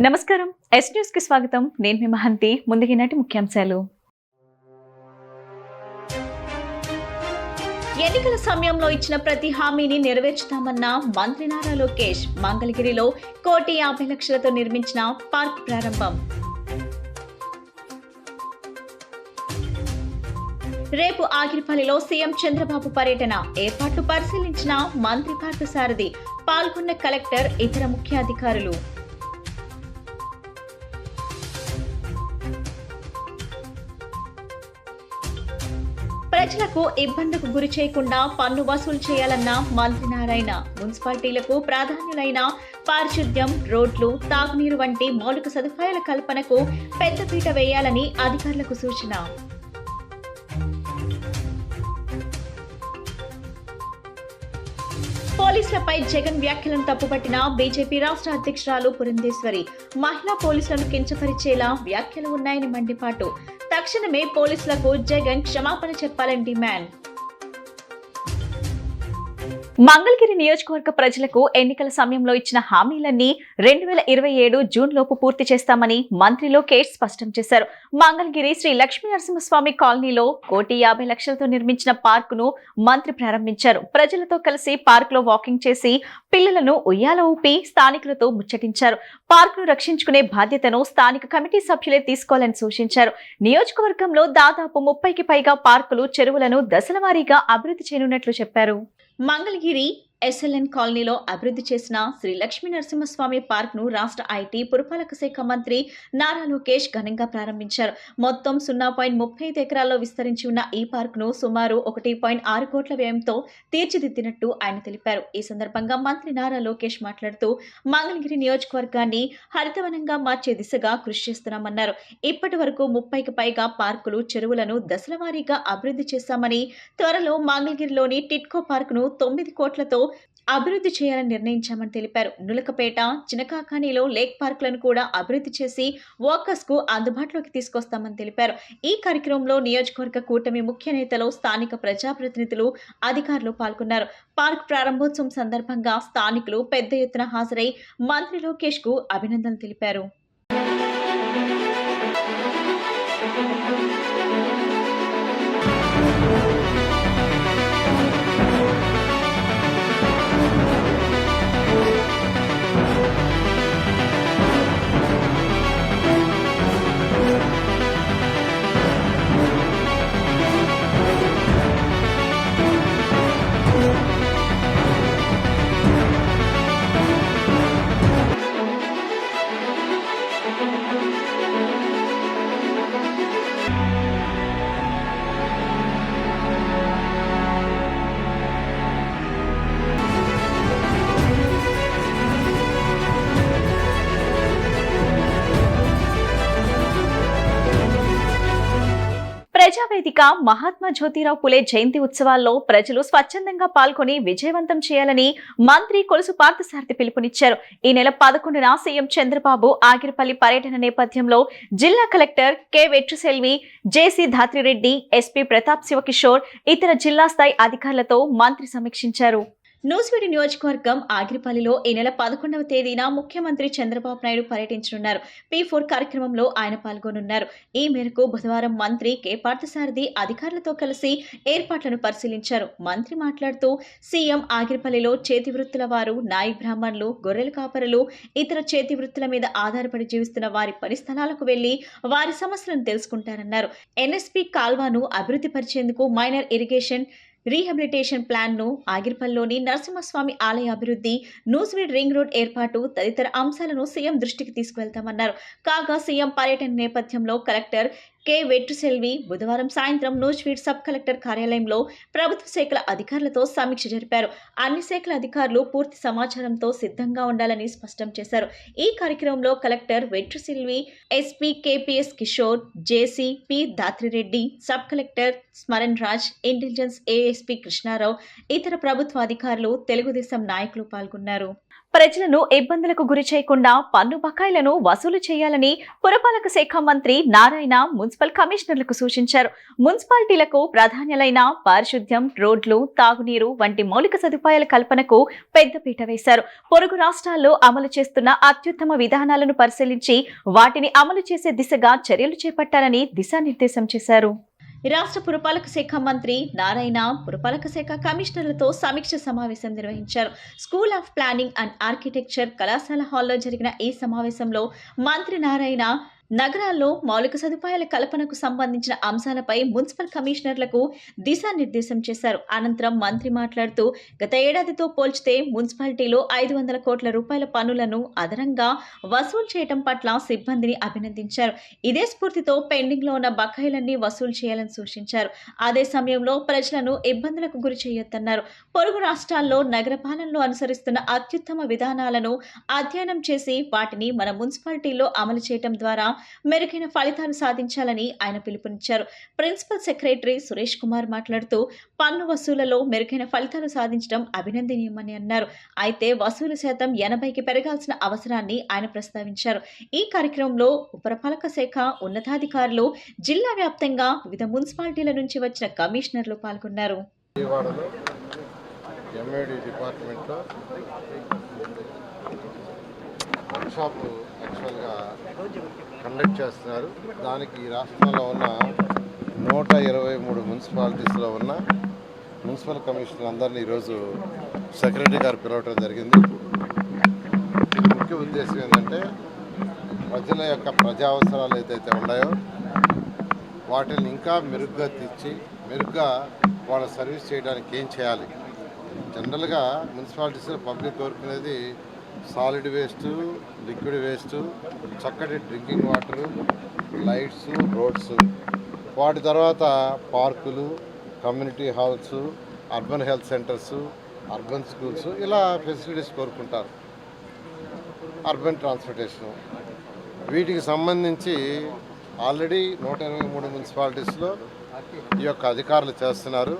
నమస్కారం. Yes news కి స్వాగతం. నేను మీ మహంతి. ముందుగా ఈనాటి ముఖ్యాంశాలు. ఎన్నికల సమయంలో ఇచ్చిన ప్రతి హామీని నెరవేర్చుతామన్న మంత్రి నారా లోకేష్. మంగళగిరిలో 1,50,00,000తో నిర్మించిన పార్క్ ప్రారంభం. రేపు ఆగిరిపల్లిలో సీఎం చంద్రబాబు పర్యటన. ఏర్పాట్లు పరిశీలించిన మంత్రి పార్థసారథి. పాల్గొన్న కలెక్టర్, ఇతర ముఖ్య అధికారులు. ప్రజలకు ఇబ్బందులకు గురి చేయకుండా పన్ను వసూలు చేయాలన్న మంత్రి నారాయణ. మున్సిపాలిటీలకు ప్రాధాన్యులైన పారిశుద్ధ్యం, రోడ్లు, తాగునీరు వంటి మౌలిక సదుపాయాల కల్పనకు పెద్దపీట వేయాలని అధికారులకు సూచన. పోలీసులపై జగన్ వ్యాఖ్యలను తప్పుపట్టిన బీజేపీ రాష్ట్ర అధ్యక్షురాలు పురంధేశ్వరి. మహిళా పోలీసులను కించపరిచేలా వ్యాఖ్యలు ఉన్నాయని మండిపాటు. తక్షణమే పోలీసులకు జగన్ క్షమాపణ చెప్పాలని డిమాండ్. మంగళగిరి నియోజకవర్గ ప్రజలకు ఎన్నికల సమయంలో ఇచ్చిన హామీలన్నీ 2027 జూన్ లోపు పూర్తి చేస్తామని మంత్రి లోకేష్ స్పష్టం చేశారు. మంగళగిరి శ్రీ లక్ష్మీ నరసింహస్వామి కాలనీలో 1,50,00,000తో నిర్మించిన పార్కును మంత్రి ప్రారంభించారు. ప్రజలతో కలిసి పార్కులో వాకింగ్ చేసి పిల్లలను ఉయ్యాల ఊపి స్థానికులతో ముచ్చటించారు. పార్కును రక్షించుకునే బాధ్యతను స్థానిక కమిటీ సభ్యులే తీసుకోవాలని సూచించారు. నియోజకవర్గంలో దాదాపు 30కి పైగా పార్కులు, చెరువులను దశల వారీగా అభివృద్ధి చేయనున్నట్లు చెప్పారు. మంగళగిరి ఎస్ఎల్ఎన్ కాలనీలో అభివృద్ధి చేసిన శ్రీ లక్ష్మీ నరసింహస్వామి పార్క్ ను రాష్ట్ర ఐటీ పురపాలక శాఖ మంత్రి నారా లోకేష్ ఘనంగా ప్రారంభించారు. మొత్తం 0.35 ఎకరాల్లో విస్తరించి ఉన్న ఈ పార్క్ ను సుమారు 1.6 కోట్ల వ్యయంతో తీర్చిదిద్దినట్టు ఆయన తెలిపారు. ఈ సందర్భంగా మంత్రి నారా లోకేష్ మాట్లాడుతూ మంగళగిరి నియోజకవర్గాన్ని హరితవనంగా మార్చే దిశగా కృషి చేస్తున్నామన్నారు. ఇప్పటి వరకు 30కి పైగా పార్కులు, చెరువులను దశల వారీగా అభివృద్ధి చేశామని, త్వరలో మంగళగిరిలోని టిట్కో పార్క్ ను 9 కోట్లతో అభివృద్ధి చేయాలని నిర్ణయించామని తెలిపారు. నులకపేట, చినకాకానిలో లేక్ పార్కులను కూడా అభివృద్ధి చేసి వాకర్స్ కు అందుబాటులోకి తీసుకొస్తామని తెలిపారు. ఈ కార్యక్రమంలో నియోజకవర్గ కూటమి ముఖ్య నేతలు, స్థానిక ప్రజాప్రతినిధులు, అధికారులు పాల్గొన్నారు. పార్క్ ప్రారంభోత్సవం సందర్భంగా స్థానికులు పెద్ద ఎత్తున హాజరై మంత్రి లోకేష్ కు అభినందనలు తెలిపారు. ప్రజావేదిక మహాత్మా జ్యోతిరావు పులే జయంతి ఉత్సవాల్లో ప్రజలు స్వచ్ఛందంగా పాల్గొని విజయవంతం చేయాలని మంత్రి కొలుసు పార్థసారథి పిలుపునిచ్చారు. ఈ నెల 11న సీఎం చంద్రబాబు ఆగిరిపల్లి పర్యటన నేపథ్యంలో జిల్లా కలెక్టర్ కె వెట్రిసెల్వి, జేసీ ధాత్రిరెడ్డి, ఎస్పీ ప్రతాప్ శివకిషోర్, ఇతర జిల్లా స్థాయి అధికారులతో మంత్రి సమీక్షించారు. నూజివీడు నియోజకవర్గం ఆగిరిపల్లిలో ఈ నెల 11వ తేదీన ముఖ్యమంత్రి చంద్రబాబు నాయుడు పర్యటించనున్నారు. P4 కార్యక్రమంలో ఆయన పాల్గొనున్నారు. ఈ మేరకు బుధవారం మంత్రి కె పార్థసారథి అధికారులతో కలిసి ఏర్పాట్లను పరిశీలించారు. మంత్రి మాట్లాడుతూ సీఎం ఆగిరిపల్లిలో చేతి వృత్తుల వారు, నాయి బ్రాహ్మణులు, గొర్రెల కాపరులు, ఇతర చేతి వృత్తుల మీద ఆధారపడి జీవిస్తున్న వారి పని స్థలాలకు వెళ్లి వారి సమస్యలను తెలుసుకుంటారన్నారు. ఎన్ఎస్పీ కాల్వాను అభివృద్ధి పరిచేందుకు మైనర్ ఇరిగేషన్ రీహాబిలిటేషన్ ప్లాన్ ను, ఆగిరిపల్లిలోని నరసింహస్వామి ఆలయ అభివృద్ధి, నూజివీడ్ రింగ్ రోడ్ ఏర్పాటు తదితర అంశాలను సీఎం దృష్టికి తీసుకువెళ్తామన్నారు. కాగా సీఎం పర్యటన నేపథ్యంలో కలెక్టర్ కె వెట్రిసెల్వి బుధవారం సాయంత్రం నూజివీడ్ సబ్ కలెక్టర్ కార్యాలయంలో ప్రభుత్వ శాఖల అధికారులతో సమీక్ష జరిపారు. అన్ని శాఖల అధికారులు పూర్తి సమాచారంతో సిద్ధంగా ఉండాలని స్పష్టం చేశారు. ఈ కార్యక్రమంలో collector Vetriselvi, SP KPS Kishore, JC P Dhatri Reddy, sub collector Smaran Raj, intelligence ASP Krishna Rao, ఇతర ప్రభుత్వ అధికారులు, తెలుగుదేశం నాయకులు పాల్గొన్నారు. ప్రజలను ఇబ్బందులకు గురి చేయకుండా పన్ను బకాయిలను వసూలు చేయాలని పురపాలక శాఖ మంత్రి నారాయణ మున్సిపల్ కమిషనర్లకు సూచించారు. మున్సిపాలిటీలకు ప్రాధాన్యాలైన పారిశుద్ధ్యం, రోడ్లు, తాగునీరు వంటి మౌలిక సదుపాయాల కల్పనకు పెద్దపీట వేశారు. పొరుగు రాష్ట్రాల్లో అమలు చేస్తున్న అత్యుత్తమ విధానాలను పరిశీలించి వాటిని అమలు చేసే దిశగా చర్యలు చేపట్టాలని దిశానిర్దేశం చేశారు. రాష్ట్ర పురపాలక శాఖ మంత్రి నారాయణ పురపాలక శాఖ కమిషనర్లతో సమీక్ష సమావేశం నిర్వహించారు. School of planning and architecture కళాశాల హాల్లో జరిగిన ఈ సమావేశంలో మంత్రి నారాయణ నగరాల్లో మౌలిక సదుపాయాల కల్పనకు సంబంధించిన అంశాలపై మున్సిపల్ కమిషనర్లకు దిశానిర్దేశం చేశారు. అనంతరం మంత్రి మాట్లాడుతూ గత ఏడాదితో పోల్చితే మున్సిపాలిటీలో 500 కోట్ల రూపాయల పన్నులను అదనంగా వసూలు చేయడం పట్ల సిబ్బందిని అభినందించారు. ఇదే స్ఫూర్తితో పెండింగ్ లో ఉన్న బకాయిలన్నీ వసూలు చేయాలని సూచించారు. అదే సమయంలో ప్రజలను ఇబ్బందులకు గురి చేయొద్దన్నారు. పొరుగు రాష్ట్రాల్లో నగరపాలనలో అనుసరిస్తున్న అత్యుత్తమ విధానాలను అధ్యయనం చేసి వాటిని మన మున్సిపాలిటీలో అమలు చేయడం ద్వారా మెరుగైన ఫలితాలు సాధించాలని ఆయన పిలుపునిచ్చారు. ప్రిన్సిపల్ సెక్రటరీ సురేష్ కుమార్ మాట్లాడుతూ పన్ను వసూళ్లలో మెరుగైన ఫలితాలు సాధించడం అభినందనీయమని అన్నారు. అయితే వసూలు శాతం 80కి పెరగాల్సిన అవసరాన్ని ఆయన ప్రస్తావించారు. ఈ కార్యక్రమంలో పురపాలక శాఖ ఉన్నతాధికారులు, జిల్లా వ్యాప్తంగా వివిధ మున్సిపాలిటీల నుంచి వచ్చిన కమిషనర్లు పాల్గొన్నారు. కండక్ట్ చేస్తున్నారు. దానికి ఈ రాష్ట్రంలో ఉన్న 123 మున్సిపాలిటీస్లో ఉన్న మున్సిపల్ కమిషనర్ అందరినీ ఈరోజు సెక్రటరీ గారు పిలవటం జరిగింది. ముఖ్య ఉద్దేశం ఏంటంటే ప్రజల యొక్క ప్రజా అవసరాలు ఏదైతే ఉన్నాయో వాటిని ఇంకా మెరుగ్గా తెచ్చి మెరుగ్గా వాళ్ళ సర్వీస్ చేయడానికి ఏం చేయాలి. జనరల్గా మున్సిపాలిటీస్లో పబ్లిక్ కోరుకునేది సాలిడ్ వేస్ట్, లిక్విడ్ వేస్ట్, చక్కటి డ్రింకింగ్ వాటరు, లైట్స్, రోడ్స్, వాటి తర్వాత పార్కులు, community halls, urban health centres, urban schools, ఇలా ఫెసిలిటీస్ కోరుకుంటారు. అర్బన్ ట్రాన్స్పోర్టేషను, వీటికి సంబంధించి ఆల్రెడీ 123 మున్సిపాలిటీస్లో ఈ యొక్క అధికారులు చేస్తున్నారు.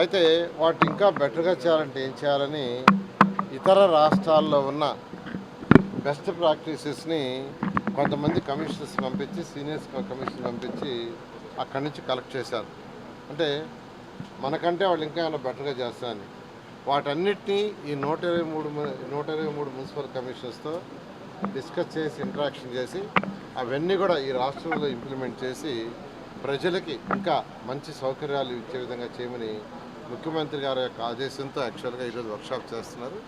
అయితే వాటి ఇంకా బెటర్గా చేయాలంటే ఏం చేయాలని ఇతర రాష్ట్రాల్లో ఉన్న బెస్ట్ ప్రాక్టీసెస్ని కొంతమంది కమిషనర్స్ పంపించి, సీనియర్స్ కమిషనర్ పంపించి అక్కడి నుంచి కలెక్ట్ చేశారు. అంటే మనకంటే వాళ్ళు ఇంకా ఏమైనా బెటర్గా చేస్తారని వాటన్నిటినీ ఈ 123 మున్సిపల్ కమిషనర్స్తో డిస్కస్ చేసి, ఇంటరాక్షన్ చేసి అవన్నీ కూడా ఈ రాష్ట్రంలో ఇంప్లిమెంట్ చేసి ప్రజలకి ఇంకా మంచి సౌకర్యాలు ఇచ్చే విధంగా చేయమని ముఖ్యమంత్రి గారి యొక్క ఆదేశంతో యాక్చువల్గా ఈరోజు వర్క్షాప్ చేస్తున్నారు.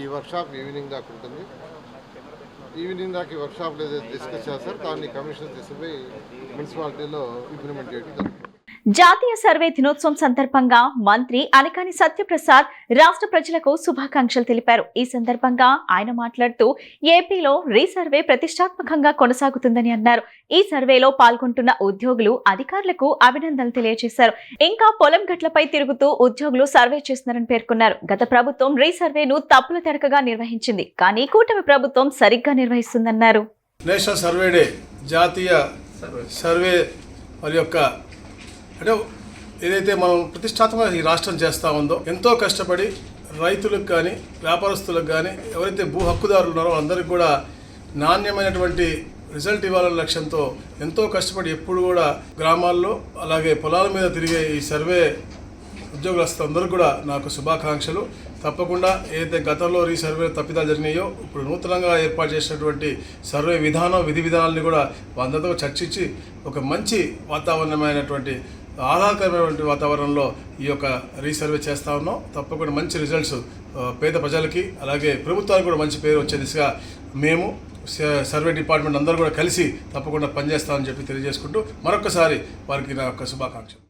ఈ వర్క్షాప్ ఈవినింగ్ దాకా ఉంటుంది. ఈవినింగ్ దాకా ఈ వర్క్షాప్లో ఏదైతే డిస్కస్ చేస్తారో దాన్ని కమిషన్ తీసుకుపోయి మున్సిపాలిటీలో ఇంప్లిమెంట్ చేయడం జరుగుతుంది. జాతీయ సర్వే దినోత్సవం సందర్భంగా మంత్రి అనకాని సత్యప్రసాద్ రాష్ట్ర ప్రజలకు శుభాకాంక్షలు తెలిపారు. ఈ సందర్భంగా ఆయన మాట్లాడుతూ ఏపీలో రీసర్వే ప్రతిష్టాత్మకంగా కొనసాగుతుందని అన్నారు. ఈ సర్వేలో పాల్గొంటున్న ఉద్యోగులు, అధికారులకు అభినందనలు తెలియజేశారు. ఇంకా పొలం గట్లపై తిరుగుతూ ఉద్యోగులు సర్వే చేస్తున్నారని పేర్కొన్నారు. గత ప్రభుత్వం రీసర్వేను తప్పుల తడకగా నిర్వహించింది, కానీ కూటమి ప్రభుత్వం సరిగ్గా నిర్వహిస్తుందన్నారు. నేషనల్ సర్వే డే, జాతీయ సర్వే వారి యొక్క అంటే ఏదైతే మనం ప్రతిష్టాత్మకంగా ఈ రాష్ట్రం చేస్తూ ఉందో, ఎంతో కష్టపడి రైతులకు కానీ, వ్యాపారస్తులకు కానీ, ఎవరైతే భూ హక్కుదారులు ఉన్నారో అందరికి కూడా నాణ్యమైనటువంటి రిజల్ట్ ఇవ్వాలనే లక్ష్యంతో ఎంతో కష్టపడి ఎప్పుడు కూడా గ్రామాల్లో అలాగే పొలాల మీద తిరిగే ఈ సర్వే ఉద్యోగులందరూ కూడా నాకు శుభాకాంక్షలు. తప్పకుండా ఏదైతే గతంలో ఈ సర్వే తప్పిదాలు జరిగినాయో ఇప్పుడు నూతనంగా ఏర్పాటు చేసినటువంటి సర్వే విధానం, విధి విధానాలని కూడా అందరితో చర్చించి ఒక మంచి వాతావరణమైనటువంటి ఆహ్లాదకరమైనటువంటి వాతావరణంలో ఈ యొక్క రీసర్వే చేస్తూ ఉన్నాం. తప్పకుండా మంచి రిజల్ట్స్ పేద ప్రజలకి అలాగే ప్రభుత్వానికి కూడా మంచి పేరు వచ్చే దిశగా మేము సర్వే డిపార్ట్మెంట్ అందరూ కూడా కలిసి తప్పకుండా పనిచేస్తామని చెప్పి తెలియజేసుకుంటూ మరొకసారి వారికి నా యొక్క శుభాకాంక్షలు.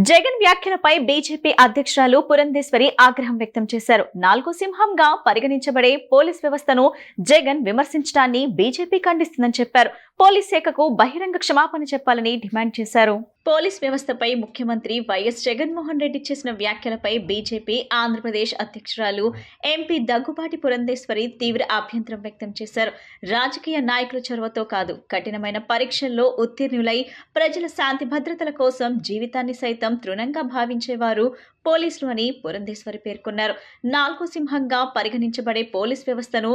జగన్ వ్యాఖ్యలపై బీజేపీ అధ్యక్షురాలు పురంధేశ్వరి ఆగ్రహం వ్యక్తం చేశారు. 4వ సింహంగా పరిగణించబడే పోలీస్ వ్యవస్థను జగన్ విమర్శించడాన్ని బీజేపీ ఖండిస్తుందని చెప్పారు. పోలీస్ శాఖకు బహిరంగ క్షమాపణ చెప్పాలని డిమాండ్ చేశారు. పోలీస్ వ్యవస్థపై ముఖ్యమంత్రి వైఎస్ జగన్మోహన్ రెడ్డి చేసిన వ్యాఖ్యలపై బీజేపీ ఆంధ్రప్రదేశ్ అధ్యక్షురాలు ఎంపీ దగ్గుబాటి పురంధేశ్వరి తీవ్ర అభ్యంతరం వ్యక్తం చేశారు. రాజకీయ నాయకుల చొరవతో కాదు, కఠినమైన పరీక్షల్లో ఉత్తీర్ణులై ప్రజల శాంతి భద్రతల కోసం జీవితాన్ని సైతం తృణంగా భావించేవారు పోలీసులు అని పురంధేశ్వరి పేర్కొన్నారు. 4వ సింహంగా పరిగణించబడే పోలీస్ వ్యవస్థను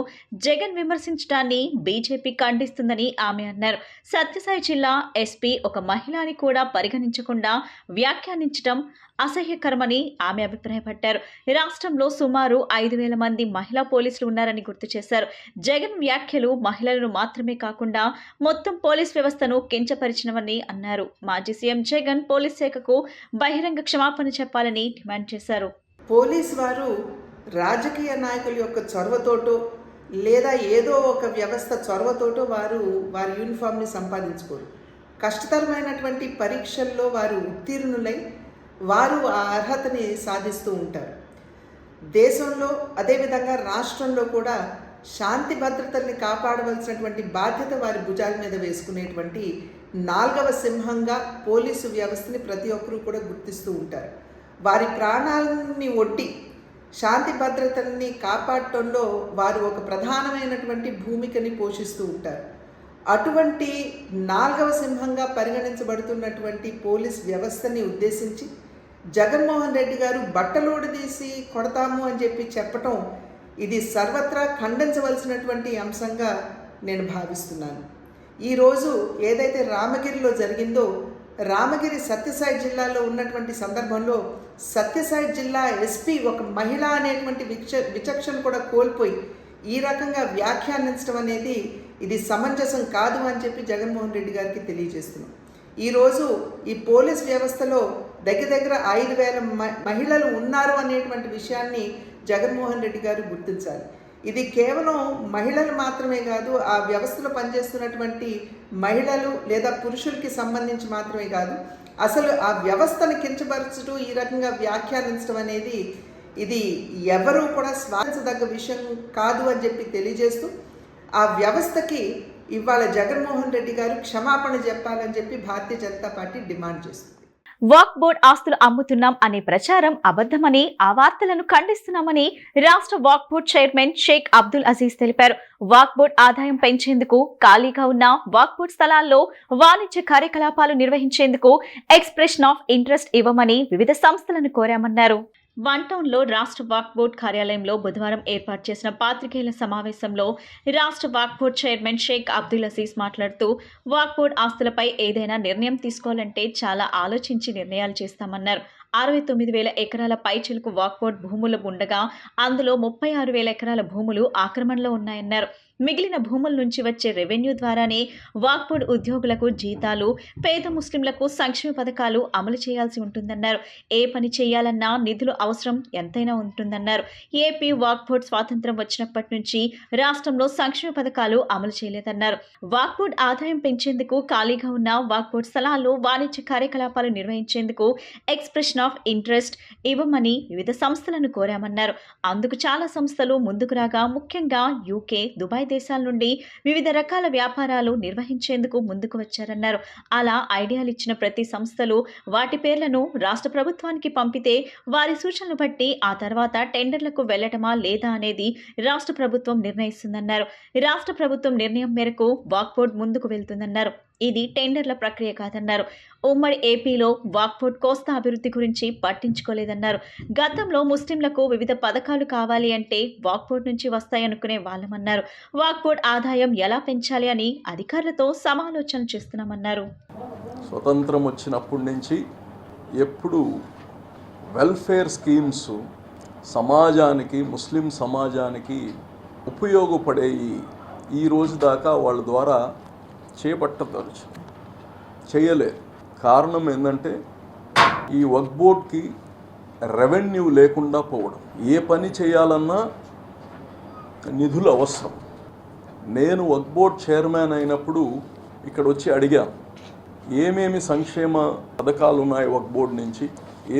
జగన్ విమర్శించడాన్ని బీజేపీ ఖండిస్తుందని ఆమె అన్నారు. సత్యసాయి జిల్లా ఎస్పీ ఒక మహిళ అని కూడా పరిగణించకుండా వ్యాఖ్యానించడం అసహ్యకరమని ఆమె అభిప్రాయపడ్డారు. రాష్ట్రంలో సుమారు 5,000 మంది మహిళా పోలీసులు ఉన్నారని గుర్తు చేశారు. జగన్ వ్యాఖ్యలు మహిళలను మాత్రమే కాకుండా మొత్తం పోలీస్ వ్యవస్థను కించపరిచినవని అన్నారు. మాజీ సీఎం జగన్ పోలీస్ శాఖకు బహిరంగ క్షమాపణ చెప్పాలని డిమాండ్ చేశారు. పోలీస్ వారు రాజకీయ నాయకుల యొక్క చొరవతోటో లేదా ఏదో ఒక వ్యవస్థ చొరవతోటో వారి యూనిఫామ్ని సంపాదించుకోరు. కష్టతరమైనటువంటి పరీక్షల్లో వారు ఉత్తీర్ణులై వారు ఆ అర్హతని సాధిస్తూ ఉంటారు. దేశంలో అదేవిధంగా రాష్ట్రంలో కూడా శాంతి భద్రతల్ని కాపాడవలసినటువంటి బాధ్యత వారి భుజాల మీద వేసుకునేటువంటి 4వ సింహంగా పోలీసు వ్యవస్థని ప్రతి ఒక్కరూ కూడా గుర్తిస్తూ ఉంటారు. వారి ప్రాణాలని ఒడ్డి శాంతి భద్రతల్ని కాపాడటంలో వారు ఒక ప్రధానమైనటువంటి భూమికని పోషిస్తూ ఉంటారు. అటువంటి 4వ సింహంగా పరిగణించబడుతున్నటువంటి పోలీస్ వ్యవస్థని ఉద్దేశించి జగన్మోహన్ రెడ్డి గారు బట్టలోడు తీసి కొడతాము అని చెప్పటం ఇది సర్వత్రా ఖండించవలసినటువంటి అంశంగా నేను భావిస్తున్నాను. ఈరోజు ఏదైతే రామగిరిలో జరిగిందో, రామగిరి సత్యసాయి జిల్లాలో ఉన్నటువంటి సందర్భంలో సత్యసాయి జిల్లా ఎస్పీ ఒక మహిళ అనేటువంటి విచక్షణ కూడా కోల్పోయి ఈ రకంగా వ్యాఖ్యానించడం అనేది ఇది సమంజసం కాదు అని చెప్పి జగన్మోహన్ రెడ్డి గారికి తెలియజేస్తున్నాం. ఈరోజు ఈ పోలీస్ వ్యవస్థలో దగ్గర 5,000 మహిళలు ఉన్నారు అనేటువంటి విషయాన్ని జగన్మోహన్ రెడ్డి గారు గుర్తించాలి. ఇది కేవలం మహిళలు మాత్రమే కాదు, ఆ వ్యవస్థలో పనిచేస్తున్నటువంటి మహిళలు లేదా పురుషులకి సంబంధించి మాత్రమే కాదు, అసలు ఆ వ్యవస్థను కించపరచడం, ఈ రకంగా వ్యాఖ్యానించడం అనేది ఇది ఎవరూ కూడా స్వాగతించదగ్గ విషయం కాదు అని చెప్పి తెలియజేస్తూ ఆ వ్యవస్థకి ఇవాళ జగన్మోహన్ రెడ్డి గారు క్షమాపణ చెప్పాలని చెప్పి భారతీయ జనతా పార్టీ డిమాండ్ చేస్తుంది. వక్ఫ్ బోర్డు ఆస్తులు అమ్ముతున్నాం అనే ప్రచారం అబద్ధమని, ఆ వార్తలను ఖండిస్తున్నామని రాష్ట్ర వక్ఫ్ బోర్డు చైర్మన్ షేక్ అబ్దుల్ అజీజ్ తెలిపారు. వక్ఫ్ బోర్డు ఆదాయం పెంచేందుకు ఖాళీగా ఉన్న వక్ఫ్ బోర్డు స్థలాల్లో వాణిజ్య కార్యకలాపాలు నిర్వహించేందుకు ఎక్స్ప్రెషన్ ఆఫ్ ఇంట్రెస్ట్ ఇవ్వమని వివిధ సంస్థలను కోరామన్నారు. వన్టౌన్లో రాష్ట్ర వక్ఫ్ బోర్డు కార్యాలయంలో బుధవారం ఏర్పాటు చేసిన పాత్రికేయుల సమావేశంలో రాష్ట్ర వక్ఫ్ బోర్డు చైర్మన్ షేక్ అబ్దుల్ అజీజ్ మాట్లాడుతూ, వక్ఫ్ బోర్డు ఆస్తులపై ఏదైనా నిర్ణయం తీసుకోవాలంటే చాలా ఆలోచించి నిర్ణయాలు చేస్తామన్నారు. 69,000 ఎకరాల పైచిలుకు వక్ఫ్ బోర్డు భూములు ఉండగా అందులో 36,000 ఎకరాల భూములు ఆక్రమణలో ఉన్నాయన్నారు. మిగిలిన భూముల నుంచి వచ్చే రెవెన్యూ ద్వారానే వక్ఫ్ బోర్డు ఉద్యోగులకు జీతాలు, పేద ముస్లింలకు సంక్షేమ పథకాలు అమలు చేయాల్సి ఉంటుందన్నారు. ఏ పని చేయాలన్నా నిధులు అవసరం ఎంతైనా ఉంటుందన్నారు. ఏపీ వక్ఫ్ బోర్డు స్వాతంత్రం వచ్చినప్పటి నుంచి రాష్ట్రంలో సంక్షేమ పథకాలు అమలు చేయలేదన్నారు. వక్ఫ్ బోర్డు ఆదాయం పెంచేందుకు ఖాళీగా ఉన్న వక్ఫ్ బోర్డు స్థలాల్లో వాణిజ్య కార్యకలాపాలు నిర్వహించేందుకు ఎక్స్ప్రెషన్ ఆఫ్ ఇంట్రెస్ట్ ఇవ్వమని వివిధ సంస్థలను కోరామన్నారు. అందుకు చాలా సంస్థలు ముందుకు రాగా, ముఖ్యంగా యూకే, దుబాయ్ దేశాల నుండి వివిధ రకాల వ్యాపారాలు నిర్వహించేందుకు ముందుకు వచ్చారన్నారు. అలా ఐడియాలు ఇచ్చిన ప్రతి సంస్థలు వాటి పేర్లను రాష్ట్ర ప్రభుత్వానికి పంపితే వారి సూచనలు బట్టి ఆ తర్వాత టెండర్లకు వెళ్లటమా లేదా అనేది రాష్ట్ర ప్రభుత్వం నిర్ణయిస్తుందన్నారు. రాష్ట్ర ప్రభుత్వం నిర్ణయం మేరకు వక్ఫ్ బోర్డు ముందుకు వెళ్తుందన్నారు. ఇది టెండర్ల ప్రక్రియ కాదన్నారు. ఉమ్మడి ఏపీలో వక్ఫ్ బోర్డు కోస్తా అభివృద్ధి గురించి పట్టించుకోలేదన్నారు. గతంలో ముస్లింలకు వివిధ పథకాలు కావాలి అంటే వక్ఫ్ బోర్డు నుంచి వస్తాయనుకునే వాళ్ళమన్నారు. వక్ఫ్ బోర్డు ఆదాయం ఎలా పెంచాలి అని అధికారులతో సమాలోచన చేస్తున్నామన్నారు. స్వతంత్రం వచ్చినప్పటి నుంచి ఎప్పుడు వెల్ఫేర్ స్కీమ్స్ సమాజానికి, ముస్లిం సమాజానికి ఉపయోగపడేవి ఈ రోజు దాకా వాళ్ళ ద్వారా చేపట్టదలుచు చేయలేదు. కారణం ఏంటంటే ఈ వక్ఫ్ బోర్డ్కి రెవెన్యూ లేకుండా పోవడం. ఏ పని చేయాలన్నా నిధులు అవసరం. నేను వక్ఫ్ బోర్డ్ చైర్మన్ అయినప్పుడు ఇక్కడ వచ్చి అడిగాను, ఏమేమి సంక్షేమ పథకాలు ఉన్నాయి వక్ఫ్ బోర్డ్ నుంచి,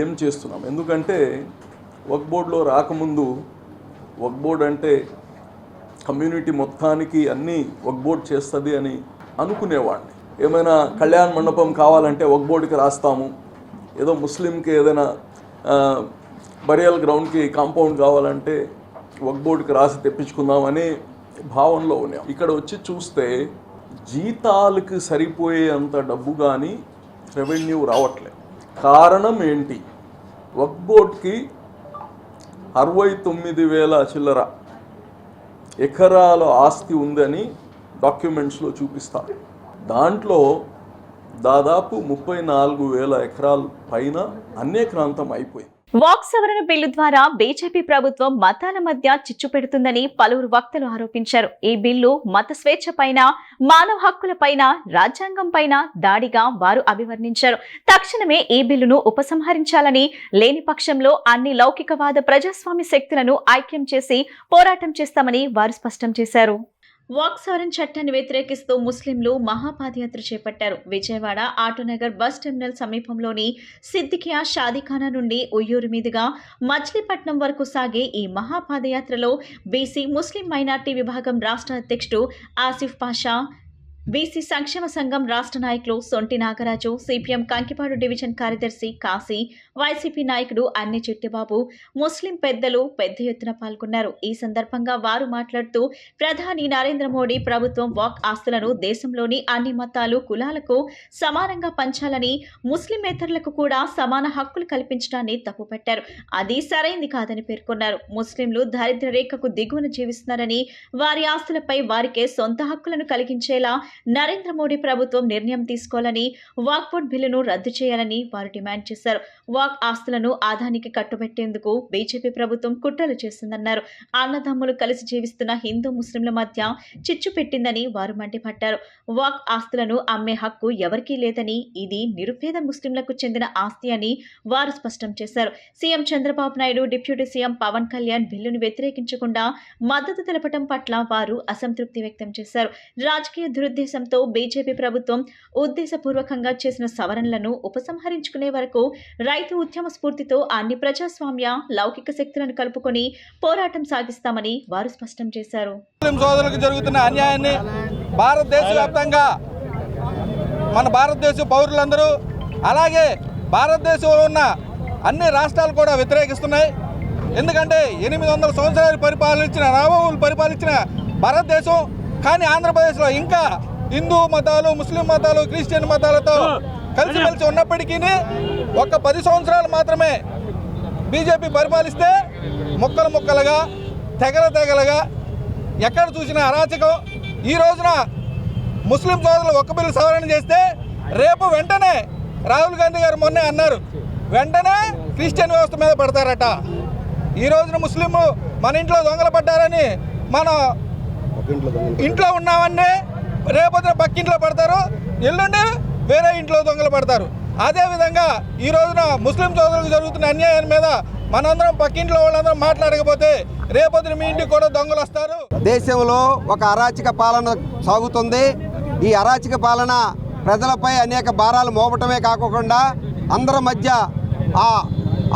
ఏం చేస్తున్నాం. ఎందుకంటే వక్ఫ్ బోర్డులో రాకముందు వక్ఫ్ బోర్డ్ అంటే కమ్యూనిటీ మొత్తానికి అన్నీ వక్ఫ్ బోర్డ్ చేస్తుంది అని అనుకునేవాడిని. ఏమైనా కళ్యాణ మండపం కావాలంటే వక్ఫ్ బోర్డుకి రాస్తాము, ఏదో ముస్లింకి ఏదైనా బరియల్ గ్రౌండ్కి కాంపౌండ్ కావాలంటే వక్ఫ్ బోర్డుకి రాసి తెప్పించుకుందామనే భావనలో ఉన్నాం. ఇక్కడ వచ్చి చూస్తే జీతాలకు సరిపోయేంత డబ్బు కానీ రెవెన్యూ రావట్లేదు. కారణం ఏంటి? వక్ఫ్ బోర్డ్కి 69,000 చిల్లర ఎకరాల ఆస్తి ఉందని డాక్యుమెంట్స్లో చూపిస్తారు. దాంట్లో దాదాపు 34,000 ఎకరాల పైన అన్యక్రాంతం అయిపోయింది. వాక్ సవరణ బిల్లు ద్వారా బీజేపీ ప్రభుత్వం మతాల మధ్య చిచ్చు పెడుతుందని పలువురు వక్తలు ఆరోపించారు. ఈ బిల్లు మత స్వేచ్ఛ పైన, మానవ హక్కుల పైన, రాజ్యాంగం పైన దాడిగా వారు అభివర్ణించారు. తక్షణమే ఈ బిల్లును ఉపసంహరించాలని, లేని పక్షంలో అన్ని లౌకికవాద ప్రజాస్వామ్య శక్తులను ఐక్యం చేసి పోరాటం చేస్తామని వారు స్పష్టం చేశారు. వాక్ సవరణ చట్టాన్ని వ్యతిరేకిస్తూ ముస్లింలు మహాపాదయాత్ర చేపట్టారు. విజయవాడ ఆటోనగర్ బస్ టెర్మినల్ సమీపంలోని సిద్దికియా షాదీఖానా నుండి ఉయ్యూరు మీదుగా మచిలీపట్నం వరకు సాగే ఈ మహాపాదయాత్రలో బీసీ ముస్లిం మైనార్టీ విభాగం రాష్ట్ర అధ్యక్షుడు ఆసిఫ్ పాషా, బీసీ సంక్షేమ సంఘం రాష్ట్ర నాయకులు సొంటి నాగరాజు, సిపిఎం కంకిపాడు డివిజన్ కార్యదర్శి కాశీ, వైసీపీ నాయకుడు అన్ని చిట్టిబాబు, ముస్లిం పెద్దలు పెద్ద ఎత్తున పాల్గొన్నారు. ఈ సందర్భంగా వారు మాట్లాడుతూ ప్రధాని నరేంద్ర మోడీ ప్రభుత్వం వాక్ ఆస్తులను దేశంలోని అన్ని మతాలు, కులాలకు సమానంగా పంచాలని, ముస్లిమేతరులకు కూడా సమాన హక్కులు కల్పించడాన్ని తప్పుపట్టారు. అది సరైంది కాదని పేర్కొన్నారు. ముస్లింలు దారిద్ర్య రేఖకు దిగువన జీవిస్తున్నారని, వారి ఆస్తులపై వారికే సొంత హక్కులను కలిగించేలా నరేంద్ర మోడీ ప్రభుత్వం నిర్ణయం తీసుకోవాలని, వాక్ బోర్డ్ బిల్లును రద్దు చేయాలని వారు డిమాండ్ చేశారు. వాక్ ఆస్తులను ఆదానికి కట్టుబెట్టేందుకు బీజేపీ ప్రభుత్వం కుట్రలు చేస్తుందన్నారు. అన్నదమ్ములు కలిసి జీవిస్తున్న హిందూ ముస్లింల మధ్య చిచ్చు పెట్టిందని వారు మండిపడ్డారు. వాక్ ఆస్తులను అమ్మే హక్కు ఎవరికీ లేదని, ఇది నిరుపేద ముస్లింలకు చెందిన ఆస్తి అని వారు స్పష్టం చేశారు. CM Chandrababu Naidu, deputy CM Pawan Kalyan బిల్లును వ్యతిరేకించకుండా మద్దతు తెలపడం పట్ల వారు అసంతృప్తి వ్యక్తం చేశారు. రాజకీయ దురుద్దేశంతో బీజేపీ ప్రభుత్వం ఉద్దేశపూర్వకంగా చేసిన సవరణలను ఉపసంహరించుకునే వరకు రైతు ఉద్యమ స్ఫూర్తితో అన్ని ప్రజాస్వామ్య లౌకిక శక్తులను కలుపుకొని పోరాటం సాగిస్తామని వారు స్పష్టం చేశారు. ముస్లిం సోదరులకు జరుగుతున్న అన్యాయాన్ని భారతదేశ వ్యాప్తంగా మన భారతదేశ పౌరులందరూ, అలాగే భారతదేశంలో ఉన్న అన్ని రాష్ట్రాలు కూడా వ్యతిరేకిస్తున్నాయి. ఎందుకంటే 800 సంవత్సరాలు పరిపాలించిన భారతదేశం, కానీ ఆంధ్రప్రదేశ్లో ఇంకా హిందూ మతాలు, ముస్లిం మతాలు, క్రిస్టియన్ మతాలతో కలిసిమెలిసి ఉన్నప్పటికీ ఒక 10 సంవత్సరాలు మాత్రమే బీజేపీ పరిపాలిస్తే ముక్కలుగా తెగలుగా ఎక్కడ చూసిన అరాచకం. ఈ రోజున ముస్లిం సోదరులు ఒక్క బిల్లు సవరణ చేస్తే రేపు వెంటనే రాహుల్ గాంధీ గారు మొన్నే అన్నారు, వెంటనే క్రిస్టియన్ వ్యవస్థ మీద పడతారట. ఈ రోజున ముస్లింలు మన ఇంట్లో దొంగలు పడ్డారని మనం ఇంట్లో ఉన్నామని రేపొద్దున పక్కింట్లో పడతారు, ఎల్లుండి వేరే ఇంట్లో దొంగలు పడతారు. అదేవిధంగా ఈ రోజున ముస్లిం సోదరులకు జరుగుతున్న అన్యాయం మీద మనందరం పక్కింట్లో వాళ్ళందరం మాట్లాడకపోతే రేపొద్దున మీ ఇంటికి కూడా దొంగలు వస్తారు. దేశంలో ఒక అరాచక పాలన సాగుతుంది. ఈ అరాచక పాలన ప్రజలపై అనేక భారాలు మోపటమే కాకుండా అందరి మధ్య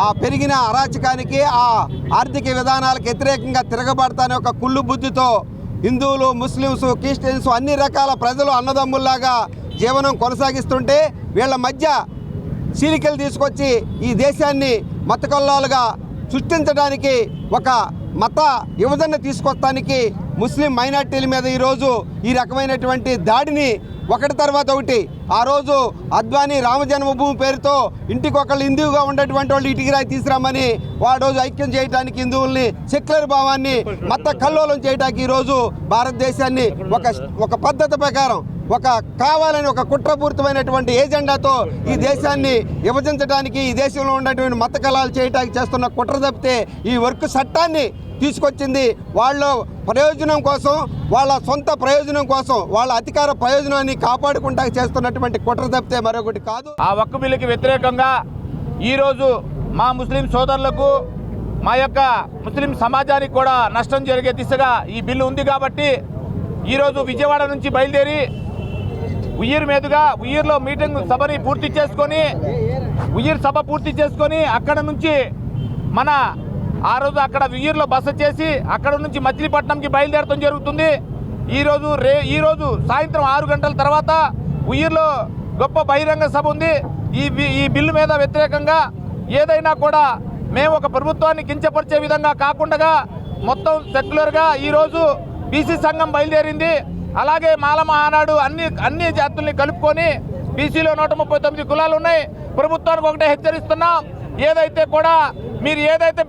ఆ పెరిగిన అరాచకానికి, ఆ ఆర్థిక విధానాలకు వ్యతిరేకంగా తిరగబడతానే ఒక కుళ్ళు బుద్ధితో హిందువులు, ముస్లిమ్స్, క్రిస్టియన్స్ అన్ని రకాల ప్రజలు అన్నదమ్ముల్లాగా జీవనం కొనసాగిస్తుంటే వీళ్ళ మధ్య చీలికలు తీసుకొచ్చి ఈ దేశాన్ని మతకల్లాలుగా సృష్టించడానికి, ఒక మత విభజన తీసుకొస్తానికి ముస్లిం మైనార్టీల మీద ఈరోజు ఈ రకమైనటువంటి దాడిని ఒకటి తర్వాత ఒకటి, ఆ రోజు అద్వానీ రామ జన్మభూమి పేరుతో ఇంటికొకళ్ళు హిందువుగా ఉండేటువంటి వాళ్ళు ఇంటికి రాయి తీసుకురామని రోజు ఐక్యం చేయడానికి, హిందువుల్ని సెక్యులర్ భావాన్ని మత కల్లోలం చేయడానికి ఈరోజు భారతదేశాన్ని ఒక పద్ధతి ప్రకారం కావాలని ఒక కుట్రపూరితమైనటువంటి ఏజెండాతో ఈ దేశాన్ని విభజించడానికి, ఈ దేశంలో ఉన్నటువంటి మత కళాలు చేయడానికి చేస్తున్న కుట్ర తప్పితే ఈ వర్క్ చట్టాన్ని తీసుకొచ్చింది వాళ్ళ ప్రయోజనం కోసం, వాళ్ళ సొంత ప్రయోజనం కోసం, వాళ్ళ అధికార ప్రయోజనాన్ని కాపాడుకుంటా చేస్తున్నటువంటి కుట్ర తప్పితే మరొకటి కాదు. ఆ వక్ఫ్ బిల్లుకి వ్యతిరేకంగా ఈరోజు మా ముస్లిం సోదరులకు, మా యొక్క ముస్లిం సమాజానికి కూడా నష్టం జరిగే దిశగా ఈ బిల్లు ఉంది. కాబట్టి ఈరోజు విజయవాడ నుంచి బయలుదేరి ఉయ్యూరు మీదుగా ఉయ్యూరులో మీటింగ్ సభని పూర్తి చేసుకొని, ఉయ్యూరు సభ పూర్తి చేసుకొని అక్కడ నుంచి ఆ రోజు అక్కడ ఉయ్యూరులో బస చేసి అక్కడ నుంచి మచిలీపట్నంకి బయలుదేరడం జరుగుతుంది. ఈరోజు సాయంత్రం 6 గంటల తర్వాత ఉయ్యూరులో గొప్ప బహిరంగ సభ ఉంది. ఈ బిల్లు మీద వ్యతిరేకంగా ఏదైనా కూడా మేము ఒక ప్రభుత్వాన్ని కించపరిచే విధంగా కాకుండా మొత్తం సెక్యులర్గా ఈరోజు బీసీ సంఘం బయలుదేరింది. అలాగే మాల మహానాడు అన్ని జాతుల్ని కలుపుకొని బీసీలో 139 కులాలు ఉన్నాయి. ప్రభుత్వానికి ఒకటే హెచ్చరిస్తున్నాం, ఏదైతే కూడా మీరు ఏదైతే